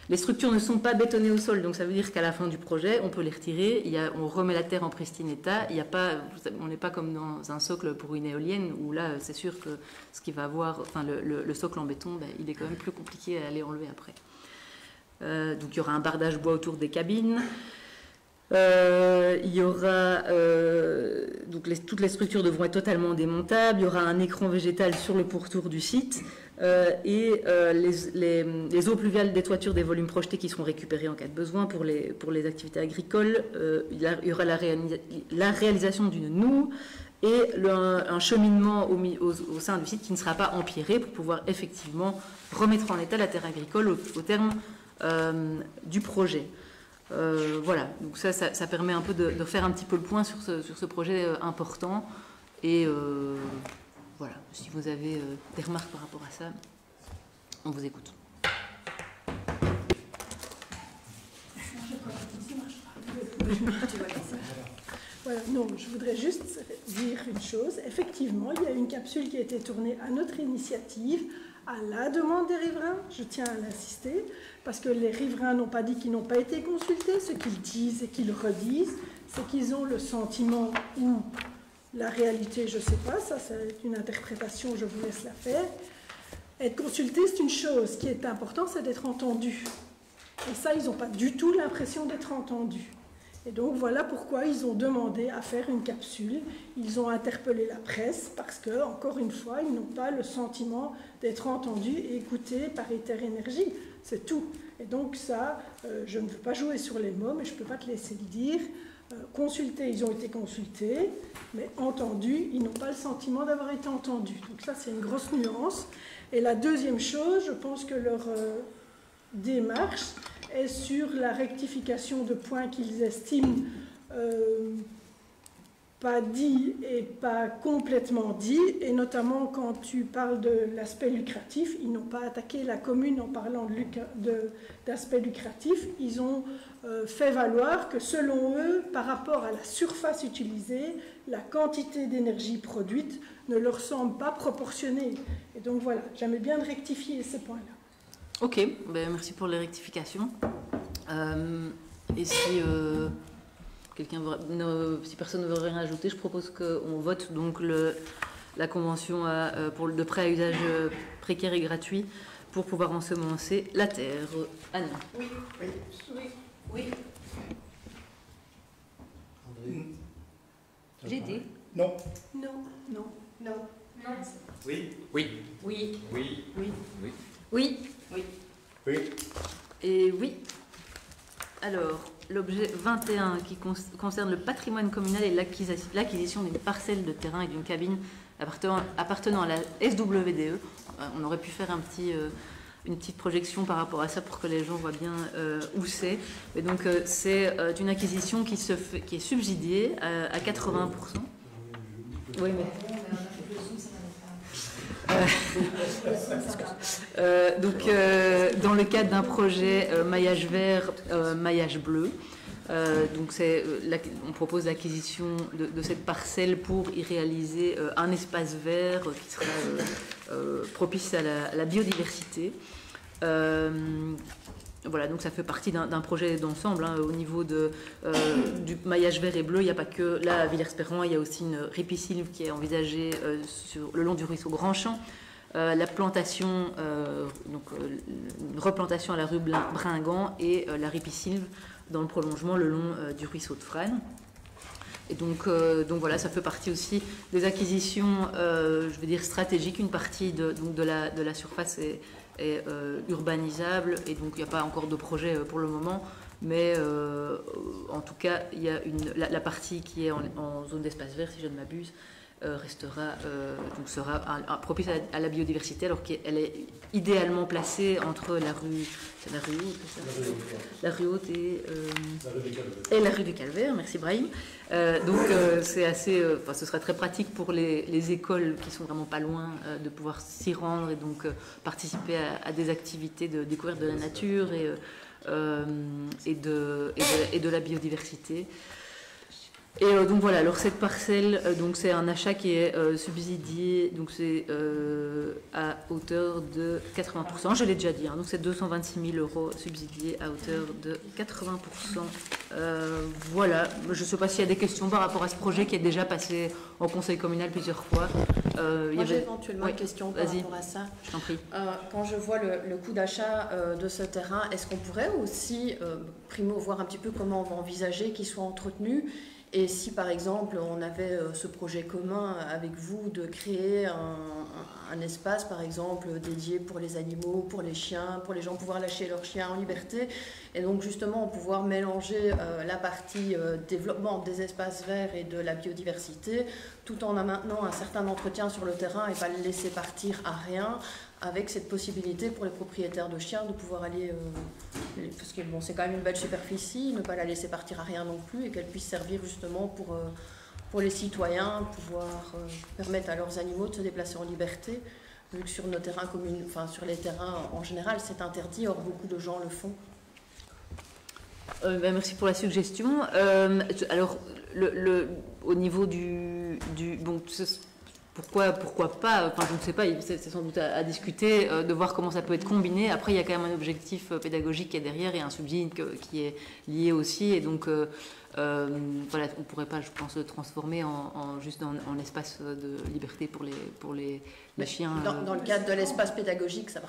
Les structures ne sont pas bétonnées au sol, donc ça veut dire qu'à la fin du projet, on peut les retirer, on remet la terre en pristine état, on n'est pas comme dans un socle pour une éolienne, où là, c'est sûr que ce qui va avoir, enfin le socle en béton, il est quand même plus compliqué à aller enlever après. Donc il y aura un bardage bois autour des cabines. Il y aura donc toutes les structures devront être totalement démontables. Il y aura un écran végétal sur le pourtour du site et les eaux pluviales des toitures des volumes projetés qui seront récupérés en cas de besoin pour les activités agricoles. Il y aura la réalisation d'une noue et un cheminement au sein du site qui ne sera pas empiré pour pouvoir effectivement remettre en état la terre agricole au terme du projet. Voilà, donc ça permet un peu de faire un petit peu le point sur ce projet important. Et voilà, si vous avez des remarques par rapport à ça, on vous écoute. Voilà, non, je voudrais juste dire une chose. Effectivement, il y a une capsule qui a été tournée à notre initiative, à la demande des riverains, je tiens à l'insister, parce que les riverains n'ont pas dit qu'ils n'ont pas été consultés. Ce qu'ils disent et qu'ils redisent, c'est qu'ils ont le sentiment, ou la réalité, je ne sais pas, ça c'est une interprétation, je vous laisse la faire. Être consulté, c'est une chose. Ce qui est important, c'est d'être entendu. Et ça, ils n'ont pas du tout l'impression d'être entendus. Et donc voilà pourquoi ils ont demandé à faire une capsule. Ils ont interpellé la presse parce que, encore une fois, ils n'ont pas le sentiment d'être entendus et écoutés par Iter-Énergie. C'est tout. Et donc ça, je ne veux pas jouer sur les mots, mais je ne peux pas te laisser le dire. Consultés, ils ont été consultés, mais entendus, ils n'ont pas le sentiment d'avoir été entendus. Donc ça, c'est une grosse nuance. Et la deuxième chose, je pense que leur démarche est sur la rectification de points qu'ils estiment pas dit et pas complètement dit, et notamment quand tu parles de l'aspect lucratif, ils n'ont pas attaqué la commune en parlant d'aspect lucratif, ils ont fait valoir que selon eux, par rapport à la surface utilisée, la quantité d'énergie produite ne leur semble pas proportionnée. Et donc voilà, j'aimais bien de rectifier ces points-là. Ok, ben merci pour les rectifications. Et si si personne ne veut rien ajouter, je propose qu'on vote donc la convention de prêt à usage précaire et gratuit pour pouvoir ensemencer la terre. Anne. Oui. Oui. Oui. Oui. André. J'ai dit. Non. Non. Non. Non. Non. Oui. Oui. Oui. Oui. Oui. Oui. Oui. Oui. Et oui. Alors, l'objet 21 qui concerne le patrimoine communal et l'acquisition d'une parcelle de terrain et d'une cabine appartenant à la SWDE. On aurait pu faire une petite projection par rapport à ça pour que les gens voient bien où c'est. Et donc, c'est une acquisition qui est subsidiée à 80%. Oui, mais... donc, dans le cadre d'un projet maillage vert, maillage bleu, donc on propose l'acquisition de cette parcelle pour y réaliser un espace vert qui sera propice à la biodiversité. Voilà, donc ça fait partie d'un projet d'ensemble. Au niveau du maillage vert et bleu, il n'y a pas que là à Villers-Perron, il y a aussi une ripisylve qui est envisagée le long du ruisseau Grandchamp. La plantation, une replantation à la rue Bringan et la ripisylve dans le prolongement le long du ruisseau de Frasnes. Et donc voilà, ça fait partie aussi des acquisitions, je veux dire stratégiques. Une partie de la surface est urbanisable et donc il n'y a pas encore de projet pour le moment, mais en tout cas il y a la partie qui est en zone d'espace vert, si je ne m'abuse, sera propice à la biodiversité, alors qu'elle est idéalement placée entre la rue Haute et la rue du Calvaire. Merci Brahim. C'est assez, ce sera très pratique pour les écoles qui sont vraiment pas loin de pouvoir s'y rendre et donc participer à des activités de découverte de la nature et de la biodiversité. Et donc voilà, alors cette parcelle, donc c'est un achat qui est subsidié, donc c'est à hauteur de 80%, je l'ai déjà dit, donc c'est 226 000 € subsidiés à hauteur de 80%. Voilà, je ne sais pas s'il y a des questions par rapport à ce projet qui est déjà passé au conseil communal plusieurs fois. Moi j'ai éventuellement une question par rapport à ça. Je t'en prie. Quand je vois le coût d'achat de ce terrain, est-ce qu'on pourrait aussi, primo, voir un petit peu comment on va envisager qu'il soit entretenu? Et si par exemple on avait ce projet commun avec vous de créer un espace par exemple dédié pour les animaux, pour les chiens, pour les gens pouvoir lâcher leurs chiens en liberté, et donc justement pouvoir mélanger la partie développement des espaces verts et de la biodiversité, tout en maintenant un certain entretien sur le terrain et pas le laisser partir à rien, avec cette possibilité pour les propriétaires de chiens de pouvoir aller, parce que bon, c'est quand même une belle superficie, ne pas la laisser partir à rien non plus, et qu'elle puisse servir justement pour les citoyens, pouvoir permettre à leurs animaux de se déplacer en liberté, vu que sur nos terrains communs, enfin sur les terrains en général, c'est interdit, or beaucoup de gens le font. Merci pour la suggestion. Alors, au niveau bon, pourquoi pas, enfin je ne sais pas, c'est sans doute à discuter, de voir comment ça peut être combiné. Après il y a quand même un objectif pédagogique qui est derrière et un subside qui est lié aussi, et donc voilà, on ne pourrait pas, je pense, le transformer juste en espace de liberté pour les chiens. Dans le cadre de l'espace pédagogique, ça va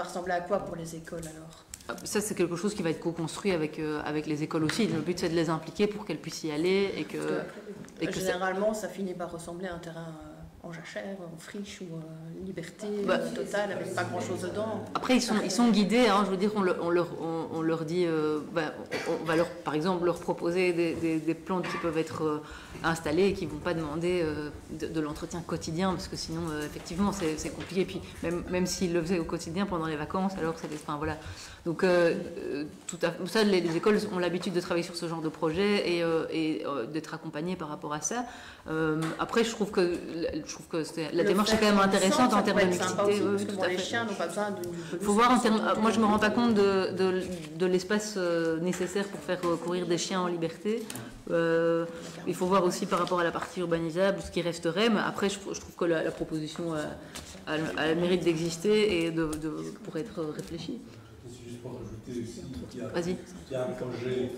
ressembler à quoi pour les écoles alors? Ça, c'est quelque chose qui va être co-construit avec les écoles aussi. Le but, c'est de les impliquer pour qu'elles puissent y aller. Généralement, ça finit par ressembler à un terrain en jachère, en friche ou liberté totale, avec pas grand-chose dedans. Après, ils sont guidés. Je veux dire, on leur dit... on va par exemple leur proposer des plantes qui peuvent être installées et qui ne vont pas demander de l'entretien quotidien, parce que sinon, effectivement, c'est compliqué. Et puis, même s'ils le faisaient au quotidien pendant les vacances, alors c'est... Enfin, voilà. Donc, ça, les écoles ont l'habitude de travailler sur ce genre de projet et d'être accompagnées par rapport à ça. Après, je trouve que la démarche est quand même intéressante en termes de mixité. Les chiens n'ont pas besoin de... Faut voir en termes... Moi, je ne me rends pas compte de l'espace nécessaire pour faire courir des chiens en liberté. Il faut voir aussi par rapport à la partie urbanisable ce qui resterait. Mais après, je trouve que la proposition a le mérite d'exister et pour être réfléchie. Juste pour ajouter aussi, Vas-y. il y a un projet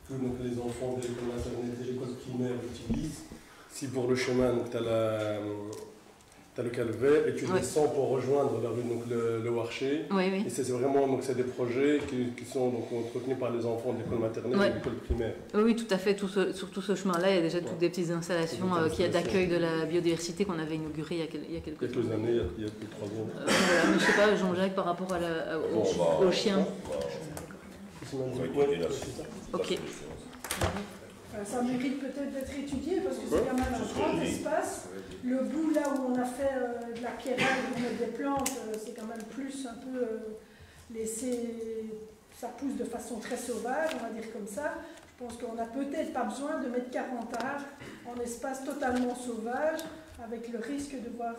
que donc, les enfants de l'école maternelle et de l'école primaire l'utilisent. Si pour le chemin, tu as le calvaire et tu descends pour rejoindre la rue, donc le Warché. Oui. Et c'est vraiment donc, c'est des projets qui sont donc, entretenus par les enfants de l'école maternelle et de l'école primaire. Oui, tout à fait. Sur tout ce chemin-là, il y a déjà toutes des petites installations d'accueil de la biodiversité qu'on avait inaugurées il y a quelques années, il y a plus de 3 ans. Voilà, mais je ne sais pas, Jean-Jacques, par rapport aux chiens. Ok. Ça mérite peut-être d'être étudié parce que c'est quand même un grand espace. Le bout là où on a fait de la pierrage, où on met des plantes, c'est quand même plus un peu laissé, ça pousse de façon très sauvage, on va dire comme ça. Je pense qu'on n'a peut-être pas besoin de mettre 40 arbres en espace totalement sauvage, avec le risque de voir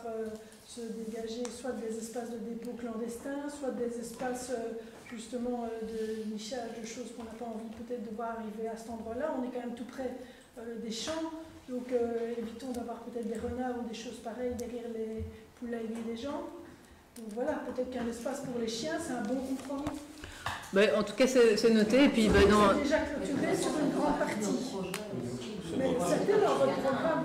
se dégager soit des espaces de dépôt clandestins, soit des espaces justement de nichage, de choses qu'on n'a pas envie peut-être de voir arriver à cet endroit-là. On est quand même tout près des champs, donc évitons d'avoir peut-être des renards ou des choses pareilles derrière les poulaillers des gens. Donc voilà, peut-être qu'un espace pour les chiens, c'est un bon compromis. Ben, en tout cas, c'est noté. Et puis, c'est déjà clôturé sur une grande partie. Mais c'était dans votre programme.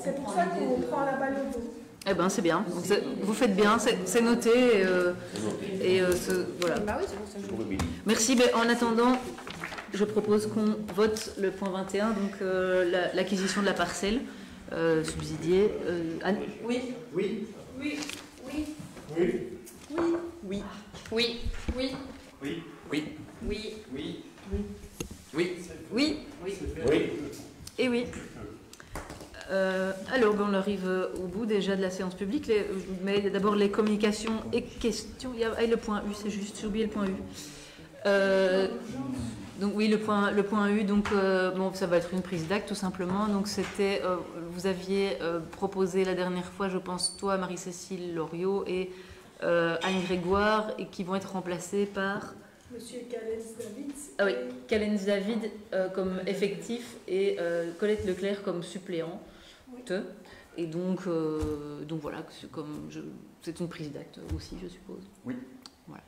C'est pour ça qu'on prend la balle au dos. Eh bien, c'est bien. Donc, vous faites bien, c'est noté. Voilà. Merci. Mais en attendant, je propose qu'on vote le point 21, donc l'acquisition de la parcelle subsidiée. Anne ? Oui. Oui. Oui. Oui. Oui. Oui. Oui. Oui. Oui. Oui. Oui. Oui. Oui. Oui. Et oui. Alors, on arrive au bout déjà de la séance publique, mais d'abord les communications et questions. Il y a le point U, c'est juste, j'ai oublié le point U. Donc oui, le point U, donc bon, ça va être une prise d'acte tout simplement. Donc c'était, vous aviez proposé la dernière fois, je pense, toi, Marie-Cécile Loriot et Anne Grégoire, et qui vont être remplacés par Monsieur Callens-David. Ah oui, Callens-David comme effectif et Colette Leclerc comme suppléant. Oui. Et donc voilà, c'est une prise d'acte aussi, je suppose. Oui. Voilà.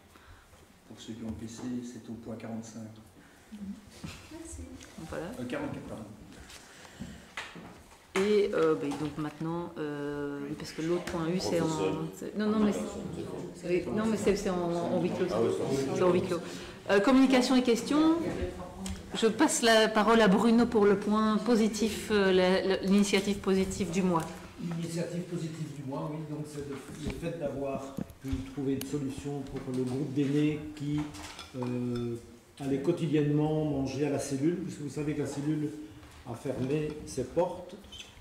Pour ceux qui ont PC, c'est au point 45. Merci. Voilà. 44, pardon. Et donc maintenant, parce que l'autre point U, c'est en... Non, mais c'est en huis clos. C'est en huis clos. Communication et questions. Je passe la parole à Bruno pour le point positif, l'initiative positive du mois. L'initiative positive du mois, oui, donc c'est le fait d'avoir pu trouver une solution pour le groupe d'aînés qui allait quotidiennement manger à la cellule, puisque vous savez que la cellule a fermé ses portes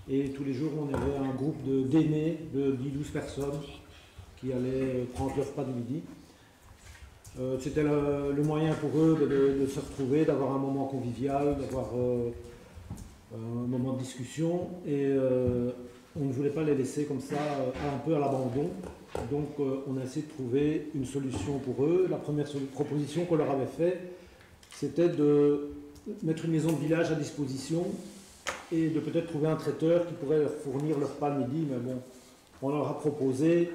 et tous les jours on avait un groupe d'aînés de 10-12 personnes qui allaient prendre leur repas du midi. C'était le moyen pour eux de se retrouver, d'avoir un moment convivial, d'avoir un moment de discussion, et on ne voulait pas les laisser comme ça un peu à l'abandon. Donc on a essayé de trouver une solution pour eux. La première proposition qu'on leur avait faite, c'était de mettre une maison de village à disposition et de peut-être trouver un traiteur qui pourrait leur fournir leur repas le midi, mais bon, on leur a proposé.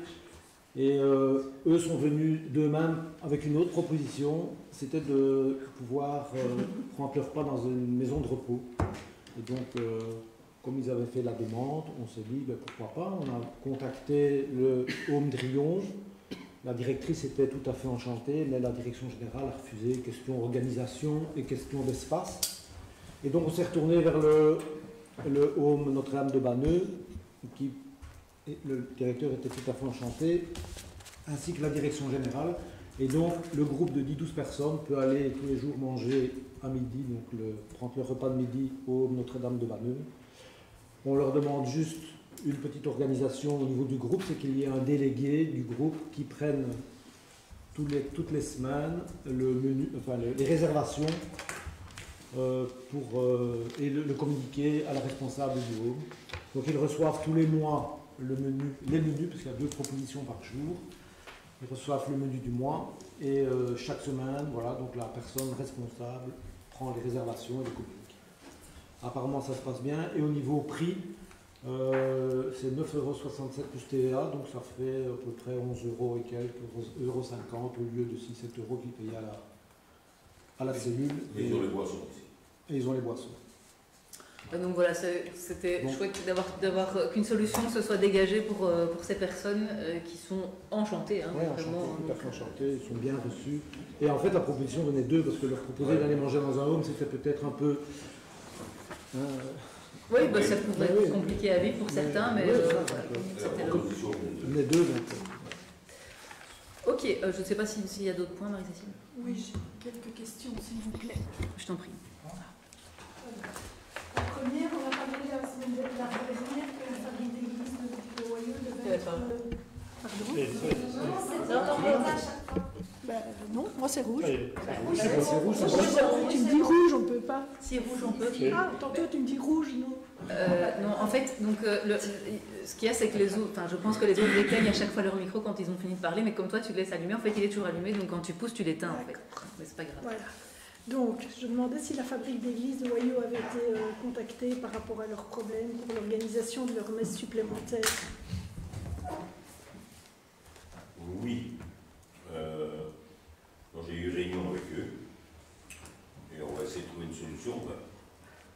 Et eux sont venus d'eux-mêmes avec une autre proposition, c'était de pouvoir prendre leur repas dans une maison de repos. Et donc, comme ils avaient fait la demande, on s'est dit, ben, pourquoi pas. On a contacté le Home Drillon. La directrice était tout à fait enchantée, mais la direction générale a refusé, question organisation et question d'espace. Et donc on s'est retourné vers le Home Notre-Dame de Banneux, qui... Et le directeur était tout à fait enchanté, ainsi que la direction générale. Et donc, le groupe de 10-12 personnes peut aller tous les jours manger à midi, donc prendre leur repas de midi au Notre-Dame de Banneux. On leur demande juste une petite organisation au niveau du groupe, c'est qu'il y ait un délégué du groupe qui prenne toutes les semaines le menu, enfin, les réservations et le communiquer à la responsable du groupe. Donc, ils reçoivent tous les mois les menus, parce qu'il y a 2 propositions par jour. Ils reçoivent le menu du mois et chaque semaine, voilà, donc la personne responsable prend les réservations et les communique. Apparemment, ça se passe bien. Et au niveau prix, c'est 9,67 € plus TVA, donc ça fait à peu près 11 € et quelques, 11,50 € au lieu de 6-7 € qu'ils payaient à la cellule. Et ils ont les boissons aussi. et ils ont les boissons. Donc voilà, c'était chouette d'avoir qu'une solution se soit dégagée pour ces personnes qui sont enchantées. Hein, oui, vraiment, tout à fait enchantées, ils sont bien reçus. Et en fait, la proposition venait d'eux, parce que leur proposer d'aller manger dans un home, c'était peut-être un peu... oui, bah, ça pourrait être compliqué à vivre pour certains, mais c'était là. venait d'eux, donc... Ok, je ne sais pas s'il y a d'autres points, Marie-Cécile. Oui, j'ai quelques questions, s'il vous plaît. Je t'en prie. La première, on a parlé la semaine dernière que la fabrique d'église de Royaux devait être... Pardon? Non, moi c'est rouge. C'est rouge, Tu me dis rouge, on ne peut pas. Si rouge, on peut. Ah, tantôt tu me dis rouge, non. Non, en fait, donc, ce qu'il y a, c'est que les autres, je pense que les autres éteignent à chaque fois leur micro quand ils ont fini de parler, mais comme toi, tu le laisses allumer, en fait, il est toujours allumé, donc quand tu pousses, tu l'éteins, en fait. Mais c'est pas grave. Voilà. Donc, je demandais si la fabrique d'église de Royaux avait été contactée par rapport à leurs problèmes pour l'organisation de leur messe supplémentaire. Oui. J'ai eu réunion avec eux et on va essayer de trouver une solution.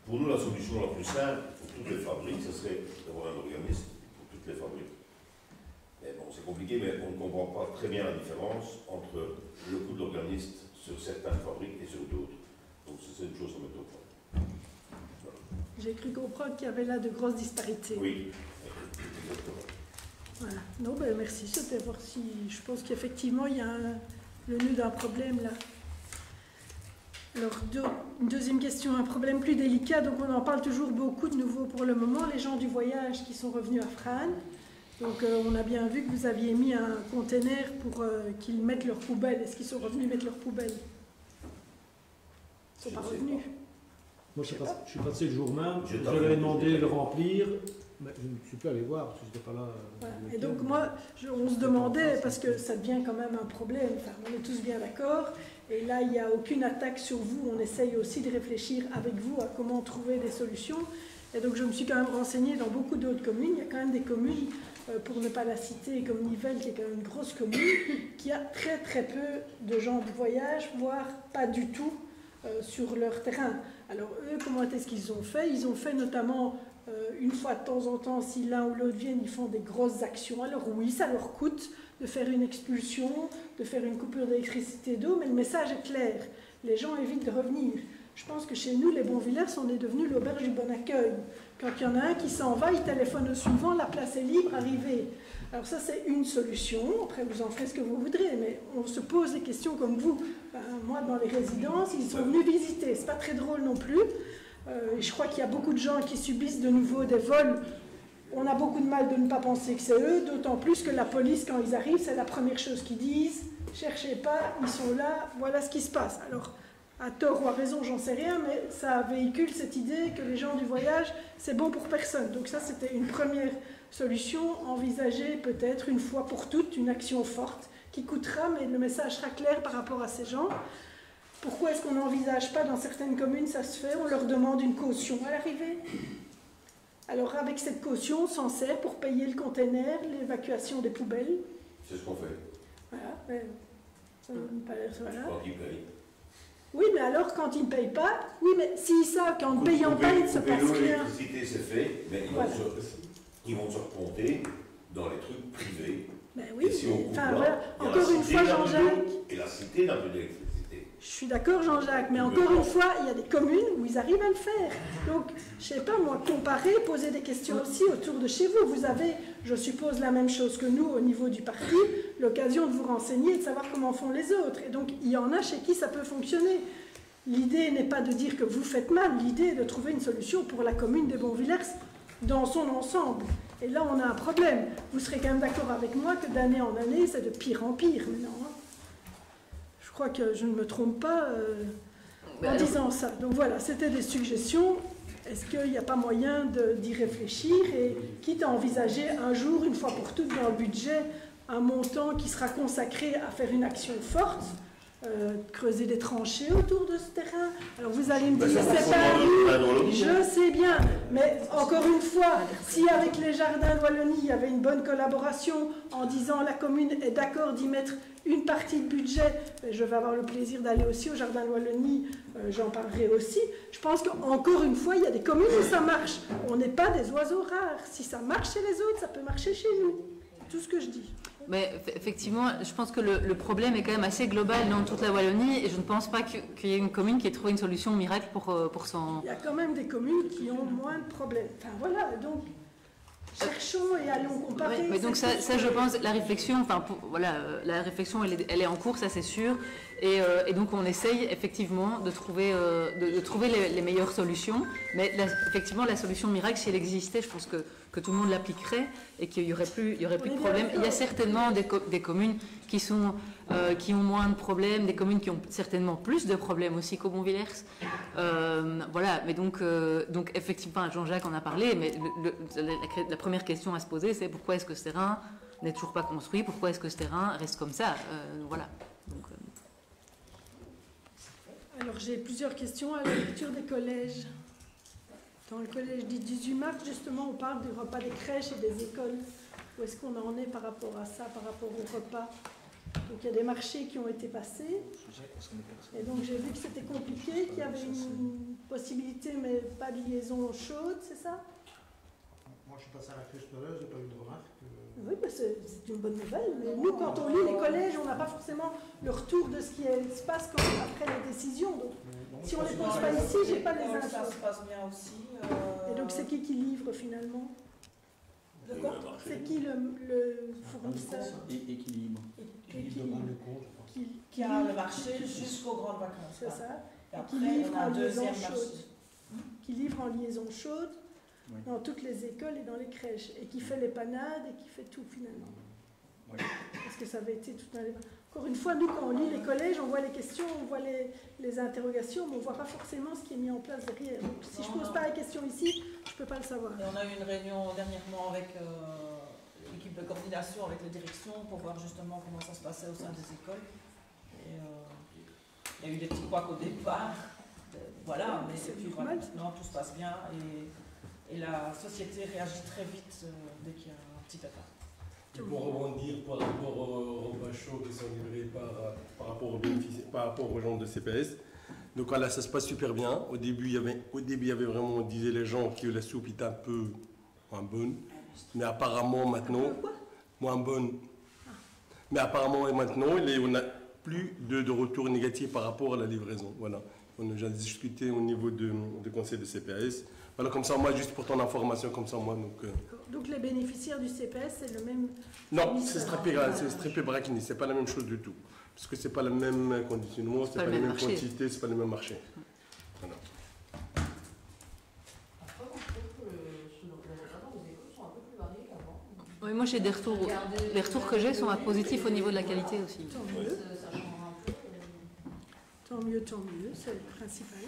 Pour nous, la solution la plus simple pour toutes les fabriques, ce serait d'avoir un organisme pour toutes les fabriques. Mais bon, c'est compliqué, mais on ne comprend pas très bien la différence entre le coût de l'organisme sur certaines fabriques et sur d'autres. Donc c'est une chose à mettre au point. Voilà. J'ai cru comprendre qu'il y avait là de grosses disparités. Oui, exactement. Voilà. Non, ben merci, c'était voir si... Je pense qu'effectivement, il y a le nœud d'un problème là. Alors, une deuxième question, un problème plus délicat, donc on en parle toujours beaucoup de nouveau pour le moment, les gens du voyage qui sont revenus à Frasnes. Donc on a bien vu que vous aviez mis un container pour qu'ils mettent leurs poubelles. Est-ce qu'ils sont revenus mettre leurs poubelles? Ils ne sont pas revenus. Moi je suis passé le jour même, je leur ai demandé de le remplir, mais je ne suis plus allé voir parce que je n'étais pas là. Voilà. Et donc moi, on se demandait, parce que ça devient quand même un problème, enfin, on est tous bien d'accord, et là il n'y a aucune attaque sur vous, on essaye aussi de réfléchir avec vous à comment trouver des solutions. Et donc je me suis quand même renseignée dans beaucoup d'autres communes, il y a quand même des communes, pour ne pas la citer, comme Nivelles, qui est quand même une grosse commune, qui a très très peu de gens du voyage, voire pas du tout sur leur terrain. Alors eux, comment est-ce qu'ils ont fait? Ils ont fait notamment, une fois de temps en temps, si l'un ou l'autre viennent, ils font des grosses actions. Alors oui, ça leur coûte de faire une expulsion, de faire une coupure d'électricité, d'eau, mais le message est clair. Les gens évitent de revenir. Je pense que chez nous, les Bonvillers, on est devenus l'auberge du bon accueil. Quand il y en a un qui s'en va, il téléphone au suivant, la place est libre, arrivez. Alors ça, c'est une solution. Après, vous en ferez ce que vous voudrez, mais on se pose des questions comme vous. Moi, dans les résidences, ils sont venus visiter. C'est pas très drôle non plus. Je crois qu'il y a beaucoup de gens qui subissent de nouveau des vols. On a beaucoup de mal de ne pas penser que c'est eux, d'autant plus que la police, quand ils arrivent, c'est la première chose qu'ils disent. Cherchez pas, ils sont là, voilà ce qui se passe. Alors, à tort ou à raison, j'en sais rien, mais ça véhicule cette idée que les gens du voyage, c'est bon pour personne. Donc ça, c'était une première solution, envisager peut-être une fois pour toutes une action forte qui coûtera, mais le message sera clair par rapport à ces gens. Pourquoi est-ce qu'on n'envisage pas dans certaines communes, ça se fait, on leur demande une caution à l'arrivée. Alors avec cette caution, on s'en sert pour payer le container, l'évacuation des poubelles. C'est ce qu'on fait. Voilà, ça me paraît, voilà. Quand ils payent. Oui, mais alors quand ils ne payent pas, oui, mais s'ils savent qu'en ne payant pas, il ne se passe rien. L'électricité, c'est fait, mais ils vont se remonter dans les trucs privés. Ben oui, et si on coupe là, voilà. Encore une fois, Jean-Jacques. Et la cité n'a plus d'électricité. Je suis d'accord, Jean-Jacques, mais encore une fois, il y a des communes où ils arrivent à le faire. Donc, je ne sais pas, moi, comparer, poser des questions aussi autour de chez vous. Vous avez, je suppose, la même chose que nous au niveau du parti, l'occasion de vous renseigner et de savoir comment font les autres. Et donc, il y en a chez qui ça peut fonctionner. L'idée n'est pas de dire que vous faites mal, l'idée est de trouver une solution pour la commune des Bonvillers dans son ensemble. Et là, on a un problème. Vous serez quand même d'accord avec moi que d'année en année, c'est de pire en pire maintenant. Hein. Je crois que je ne me trompe pas en disant ça. Donc voilà, c'était des suggestions. Est-ce qu'il n'y a pas moyen d'y réfléchir et quitte à envisager un jour, une fois pour toutes dans le budget, un montant qui sera consacré à faire une action forte creuser des tranchées autour de ce terrain. Alors vous allez me Ben, dire, ça c'est fait pas dans nous, l'autre. je sais bien, mais encore une fois, si avec les jardins de Wallonie, il y avait une bonne collaboration en disant la commune est d'accord d'y mettre une partie de budget, ben, je vais avoir le plaisir d'aller aussi au jardin de Wallonie, j'en parlerai aussi. Je pense qu'encore une fois, il y a des communes où ça marche. On n'est pas des oiseaux rares. Si ça marche chez les autres, ça peut marcher chez nous. C'est tout ce que je dis. Mais effectivement, je pense que le problème est quand même assez global dans toute la Wallonie et je ne pense pas qu'il y ait une commune qui ait trouvé une solution miracle pour s'en... Il y a quand même des communes qui ont moins de problèmes. Enfin voilà, donc cherchons et allons comparer. Ouais, mais donc ça, je pense, la réflexion, enfin voilà, la réflexion, elle est en cours, ça c'est sûr, et donc on essaye effectivement de trouver les meilleures solutions, mais effectivement la solution miracle, si elle existait, je pense que tout le monde l'appliquerait et qu'il y aurait plus de problème. Il y a certainement des communes qui ont moins de problèmes, des communes qui ont certainement plus de problèmes aussi qu'au Bonvillers. Voilà, mais donc effectivement, Jean-Jacques en a parlé, mais la première question à se poser, c'est pourquoi est-ce que ce terrain n'est toujours pas construit, pourquoi est-ce que ce terrain reste comme ça, voilà. Donc, Alors j'ai plusieurs questions à la lecture des collèges. Dans le collège du 18 mars, justement, on parle du repas des crèches et des écoles. Où est-ce qu'on en est par rapport à ça, par rapport au repas? Donc il y a des marchés qui ont été passés. Et donc j'ai vu que c'était compliqué, qu'il y avait une possibilité, mais pas de liaison chaude, c'est ça? Moi, je suis passé à la crèche tout à l'heure, j'ai pas eu de remarque. Oui, bah c'est une bonne nouvelle. Mais nous, quand on lit les collèges, on n'a pas forcément le retour de ce qui se passe après les décisions. Donc, si on ne les pose pas ici, j'ai pas les infos. Ça se passe bien aussi. Et donc c'est qui livre finalement? C'est qui le fournisseur? Équilibre. Qui a le marché jusqu'aux grandes vacances. C'est ça. Et Et après, qui livre on a en un liaison deuxième chaude. marché. Qui livre en liaison chaude Oui. dans toutes les écoles et dans les crèches. Et qui fait les panades et qui fait tout finalement. Oui. Parce que ça avait été tout un débat. Encore une fois, nous, quand on lit les collèges, on voit les questions, on voit les interrogations, mais on ne voit pas forcément ce qui est mis en place derrière. Donc, si je ne pose pas la question ici, je ne peux pas le savoir. Et on a eu une réunion dernièrement avec l'équipe de coordination, avec les directions, pour voir justement comment ça se passait au sein des écoles. Et il y a eu des petits couacs au départ. Voilà, mais puis voilà, maintenant tout se passe bien et la société réagit très vite dès qu'il y a un petit état. Et pour rebondir par rapport aux repas chauds qui sont livrés par rapport aux gens de CPS, donc voilà, ça se passe super bien. Au début, il y avait vraiment, on disait les gens que la soupe était un peu moins bonne, mais apparemment maintenant, moins bonne. Mais apparemment maintenant, on n'a plus de retour négatif par rapport à la livraison. Voilà. On a déjà discuté au niveau du conseil de CPS. Voilà, comme ça, moi, juste pour ton information, comme ça, moi. Donc les bénéficiaires du CPS, c'est le même... Non, c'est Strepé Bracchini, c'est pas la même chose du tout. Parce que c'est pas le même conditionnement, c'est pas la même quantité, c'est pas le même marché. Voilà. oui, moi j'ai des retours. Les retours que j'ai sont positifs au niveau de la qualité aussi. Tant mieux, c'est le principal.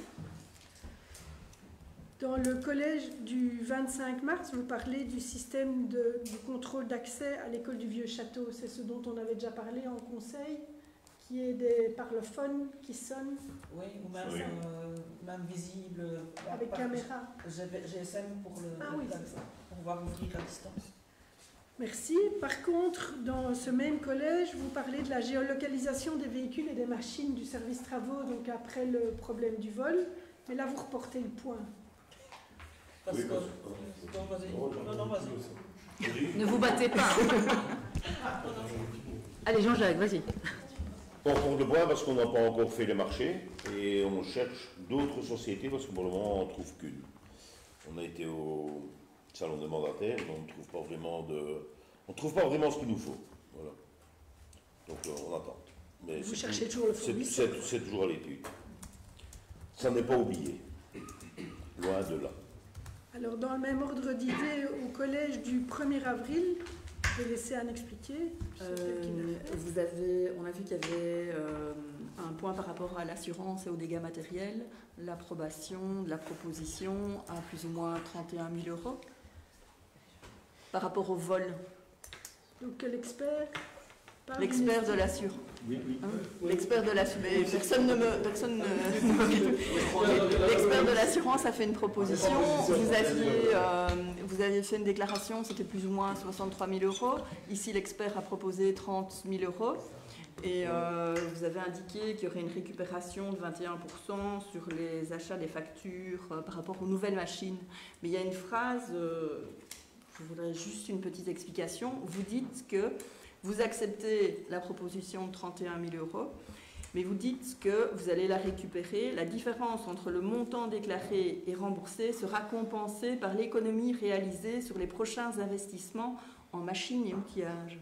Dans le collège du 25 mars, vous parlez du système du contrôle d'accès à l'école du Vieux Château. C'est ce dont on avait déjà parlé en conseil, qui est des parlophones qui sonnent. Oui, ou même visible. Avec caméra. GSM pour pouvoir ouvrir à distance. Merci. Par contre, dans ce même collège, vous parlez de la géolocalisation des véhicules et des machines du service travaux, donc après le problème du vol. Mais là, vous reportez le point. Parce que... Non, vas-y. Ne vous battez pas. Allez, Jean-Jacques, vas-y. On reporte le point parce qu'on n'a pas encore fait les marchés et on cherche d'autres sociétés parce que pour le moment, on ne trouve qu'une. On a été au salon des mandataires, on ne trouve pas vraiment ce qu'il nous faut. Voilà. Donc on attend. Mais vous cherchez toujours le fournisseur. C'est toujours à l'étude. Ça n'est pas oublié. Loin de là. Alors, dans le même ordre d'idée, au collège du 1er avril, je vais laisser Anne expliquer. On a vu qu'il y avait un point par rapport à l'assurance et aux dégâts matériels, l'approbation de la proposition à plus ou moins 31 000 €. Par rapport au vol. Donc, l'expert parle L'expert d'une de l'assurance. Oui, oui. Hein, l'expert de l'assurance. L'expert de l'assurance a fait une proposition. Vous aviez fait une déclaration, c'était plus ou moins 63 000 euros. Ici, l'expert a proposé 30 000 euros. Et vous avez indiqué qu'il y aurait une récupération de 21% sur les achats des factures par rapport aux nouvelles machines. Mais il y a une phrase, je voudrais juste une petite explication. Vous dites que vous acceptez la proposition de 31 000 euros, mais vous dites que vous allez la récupérer. La différence entre le montant déclaré et remboursé sera compensée par l'économie réalisée sur les prochains investissements en machines et outillages.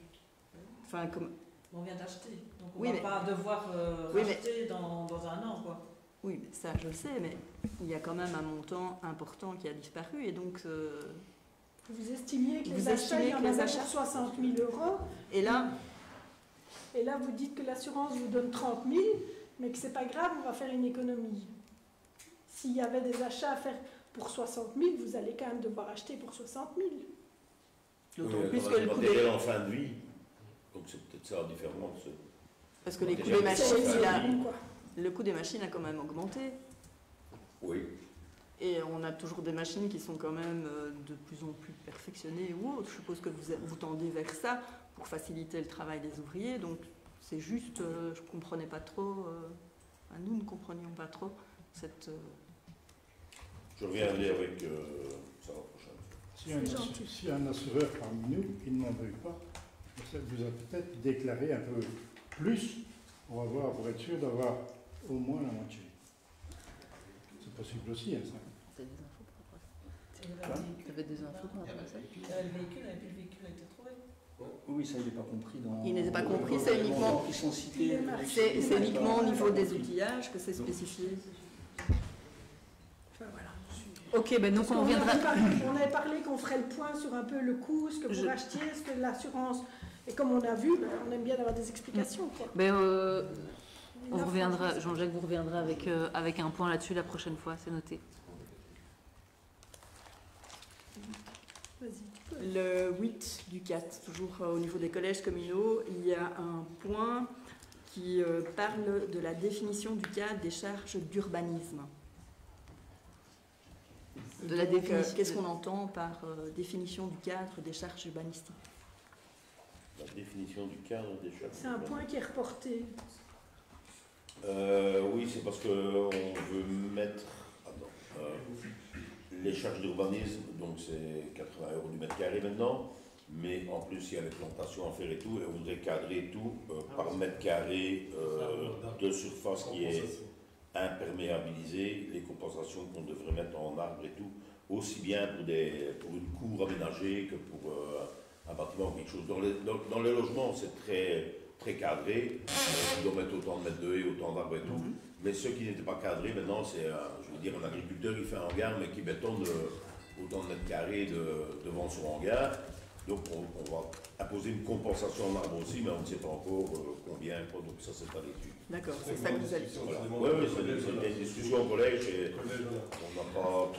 Enfin, comme... On vient d'acheter, donc on Oui, ne mais- va pas devoir Oui, racheter dans un an, quoi. Oui, mais ça, je le sais, mais il y a quand même un montant important qui a disparu, et donc... Vous estimiez que Vous les achats, il y en estimez que les avait achats- pour 60 000 euros. Et là, Et là, vous dites que l'assurance vous donne 30 000, mais que c'est pas grave, on va faire une économie. S'il y avait des achats à faire pour 60 000, vous allez quand même devoir acheter pour 60 000. d'autant Oui, plus on que a le du coût matériel des... en fin de vie. Donc c'est peut-être ça la différence. Parce que les coûts Déjà, des c'est machines, ça, il a- oui. Quoi. le coût des machines a quand même augmenté. Oui. Et on a toujours des machines qui sont quand même de plus en plus perfectionnées ou autres. Je suppose que vous tendez vers ça pour faciliter le travail des ouvriers. Donc c'est juste, je ne comprenais pas trop, nous ne comprenions pas trop cette... Je reviendrai avec ça la prochaine fois. Si un assureur parmi nous, qui ne m'en veut pas, vous a peut-être déclaré un peu plus pour être sûr d'avoir au moins la moitié. C'est possible aussi, hein, ça. T'as des infos par rapport à ça? Et le Quoi véhicule. T'avais des infos par rapport à ça? Le véhicule, et puis le véhicule a été trouvé. Oui, ça, il n'est pas compris. Il n'était pas compris, c'est uniquement... Ils sont cités. C'est uniquement au niveau des outillages que c'est spécifié. Enfin, voilà. Ok, ben donc on reviendra. On avait parlé qu'on ferait le point sur un peu le coût, ce que vous rachetiez, ce que l'assurance. Et comme on a vu, ben, on aime bien avoir des explications. Quoi. Ben, on reviendra, Jean-Jacques vous reviendra avec un point là-dessus la prochaine fois, c'est noté. Vas-y, tu peux. Le 8 du 4, toujours au niveau des collèges communaux, il y a un point qui parle de la définition du cadre des charges d'urbanisme. De la Donc, définition. qu'est-ce qu'on entend par définition du cadre des charges urbanistiques? La définition du cadre des charges. C'est un point qui est reporté. Oui, c'est parce qu'on veut mettre les charges d'urbanisme, donc c'est 80 € du mètre carré maintenant, mais en plus il y a les plantations à faire et tout, et on voudrait cadrer tout par mètre carré de surface qui est imperméabilisée, les compensations qu'on devrait mettre en arbre et tout, aussi bien pour une cour aménagée que pour un bâtiment ou quelque chose. Dans les logements, c'est très cadré, on doit mettre autant de mètres de haie, autant d'arbres et tout, mais ceux qui n'étaient pas cadrés, maintenant, c'est, je veux dire, un agriculteur, il fait un hangar, mais qui bétonne autant de mètres carrés devant son hangar. Donc, on va imposer une compensation en arbre aussi, mais on ne sait pas encore combien, quoi, donc ça, c'est pas l'étude. D'accord, c'est ça que vous allez dire. Voilà. Oui, c'est une discussion au collège et on n'a pas encore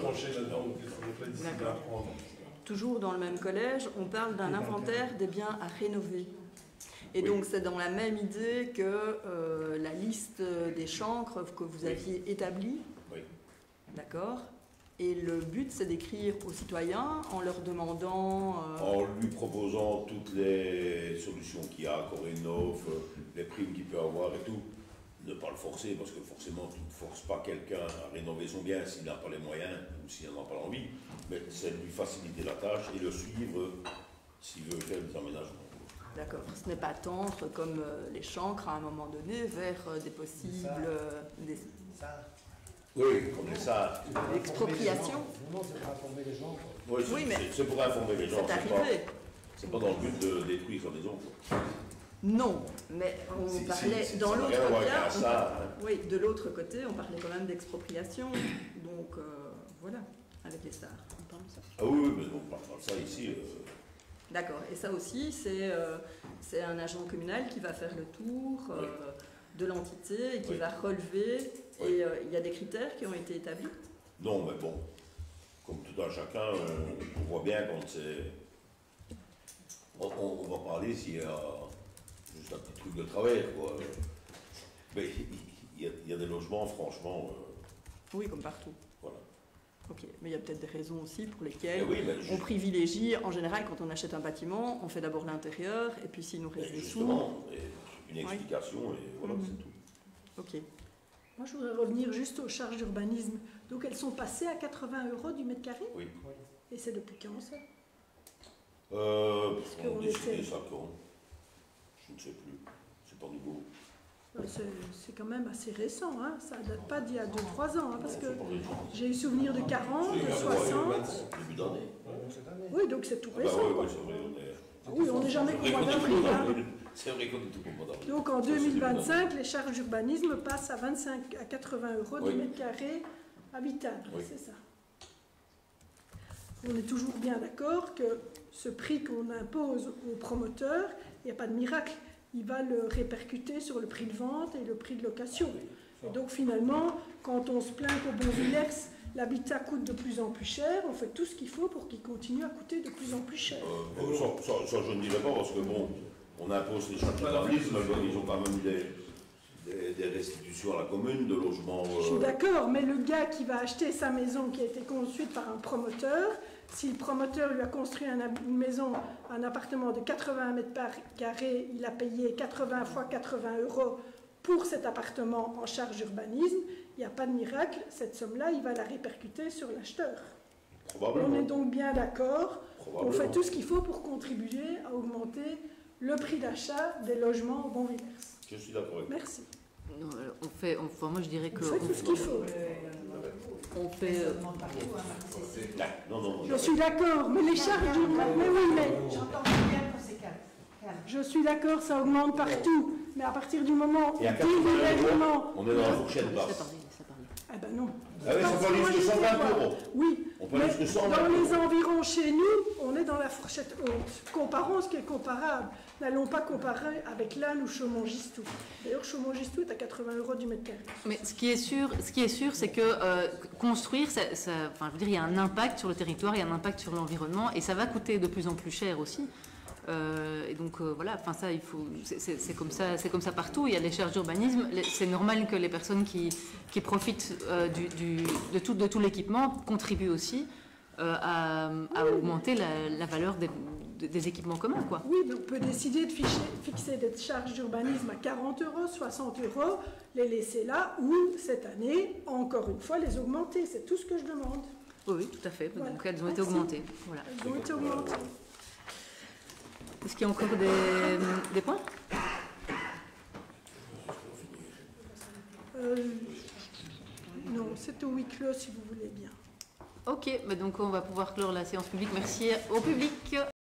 tranché là-dedans, D'accord. Toujours dans le même collège, on parle d'un inventaire des biens à rénover. Et donc c'est dans la même idée que la liste des chancres que vous aviez établie. Oui. D'accord. Et le but, c'est d'écrire aux citoyens en leur demandant... En lui proposant toutes les solutions qu'il y a, Corinov, les primes qu'il peut avoir et tout. Ne pas le forcer, parce que forcément, tu ne forces pas quelqu'un à rénover son bien s'il n'a pas les moyens ou s'il n'en a pas l'envie. Mais c'est de lui faciliter la tâche et le suivre s'il veut faire des aménagements. D'accord. Ce n'est pas tendre comme les chancres à un moment donné vers des possibles... Oui, comme ça. L'expropriation. Non, c'est pour informer les gens. Oui, mais c'est pour informer les gens. c'est arrivé. C'est pas dans le but de détruire sa maison. Quoi. Non, mais on parlait dans l'autre côté. Oui, de l'autre côté, on parlait quand même d'expropriation. Donc voilà, avec les stars. On parle de ça. Ah oui, mais on parle pas de ça ici. D'accord. Et ça aussi, c'est un agent communal qui va faire le tour de l'entité et qui va relever. Et il y a des critères qui ont été établis. Non, mais bon, comme tout un chacun, on voit bien quand c'est... On va parler s'il y a juste un petit truc de travers, quoi. Mais il y a des logements, franchement... Oui, comme partout. Voilà. Ok, mais il y a peut-être des raisons aussi pour lesquelles Oui, on privilégie, en général, quand on achète un bâtiment, on fait d'abord l'intérieur, et puis s'il nous reste des sous... Justement, une explication, et voilà, c'est tout. Ok. Moi, je voudrais revenir juste aux charges d'urbanisme. Donc, elles sont passées à 80 € du mètre carré? Oui. Et c'est depuis quand, ça? On a décidé ça quand? Je ne sais plus. C'est pas nouveau. C'est quand même assez récent, hein. Ça ne date pas d'il y a 2-3 ans, hein, parce que j'ai eu souvenir de 40, de 60. Début d'année. Oui, donc c'est tout Ah bah récent. oui, quoi. c'est vrai, Oui, on n'est jamais qu'au mois d'avril. Hein. C'est vrai qu'on est tout au mois d'avril. Donc en 2025, les charges d'urbanisme passent à 25 à 80 € du mètre carré habitable. Oui. C'est ça. On est toujours bien d'accord que ce prix qu'on impose aux promoteurs, il n'y a pas de miracle. Il va le répercuter sur le prix de vente et le prix de location. Et donc finalement, quand on se plaint qu'au Bonvillers, l'habitat coûte de plus en plus cher, on fait tout ce qu'il faut pour qu'il continue à coûter de plus en plus cher. Ça, je ne dirais pas, parce que bon, on impose les charges d'urbanisme, ils ont quand même des restitutions à la commune, de logements... Je suis d'accord, mais le gars qui va acheter sa maison qui a été construite par un promoteur, si le promoteur lui a construit une maison, un appartement de 80 mètres carrés, il a payé 80 fois 80 € pour cet appartement en charge d'urbanisme, il n'y a pas de miracle, cette somme-là, il va la répercuter sur l'acheteur. On est donc bien d'accord, on fait tout ce qu'il faut pour contribuer à augmenter le prix d'achat des logements au Bonvillers. Je suis d'accord avec vous. Merci. Non, enfin, moi je dirais que... On fait tout ce qu'il faut. On fait... Je suis d'accord, mais les charges d'urbanisme... Mais oui, mais... J'entends bien que c'est calme. Je suis d'accord, ça augmente partout. Mais à partir du moment où Et à 80 l'événement... €, on est dans la fourchette basse. Ah ben non. Ah oui, ça peut aller jusqu'à 120 €. Oui, On peut aller jusqu'à 120 dans les €. environs chez nous, on est dans la fourchette haute. Comparons ce qui est comparable. N'allons pas comparer avec Lannes ou Chaumont-Gistoux. D'ailleurs, Chaumont-Gistoux est à 80 € du mètre carré. Mais ce qui est sûr, c'est que construire, enfin, je veux dire, il y a un impact sur le territoire, il y a un impact sur l'environnement, et ça va coûter de plus en plus cher aussi. Et donc voilà, enfin ça, il faut, c'est comme ça partout. Il y a les charges d'urbanisme. C'est normal que les personnes qui profitent de tout l'équipement contribuent aussi à augmenter la valeur des équipements communs, quoi. Oui, mais on peut décider de fixer des charges d'urbanisme à 40 €, 60 €, les laisser là, ou cette année, encore une fois, les augmenter. C'est tout ce que je demande. Oui, tout à fait. Voilà. Donc elles ont été augmentées. Voilà. Elles ont été augmentées. Est-ce qu'il y a encore des points? Non, c'est au huis clos si vous voulez bien. Ok, donc on va pouvoir clore la séance publique. Merci au public.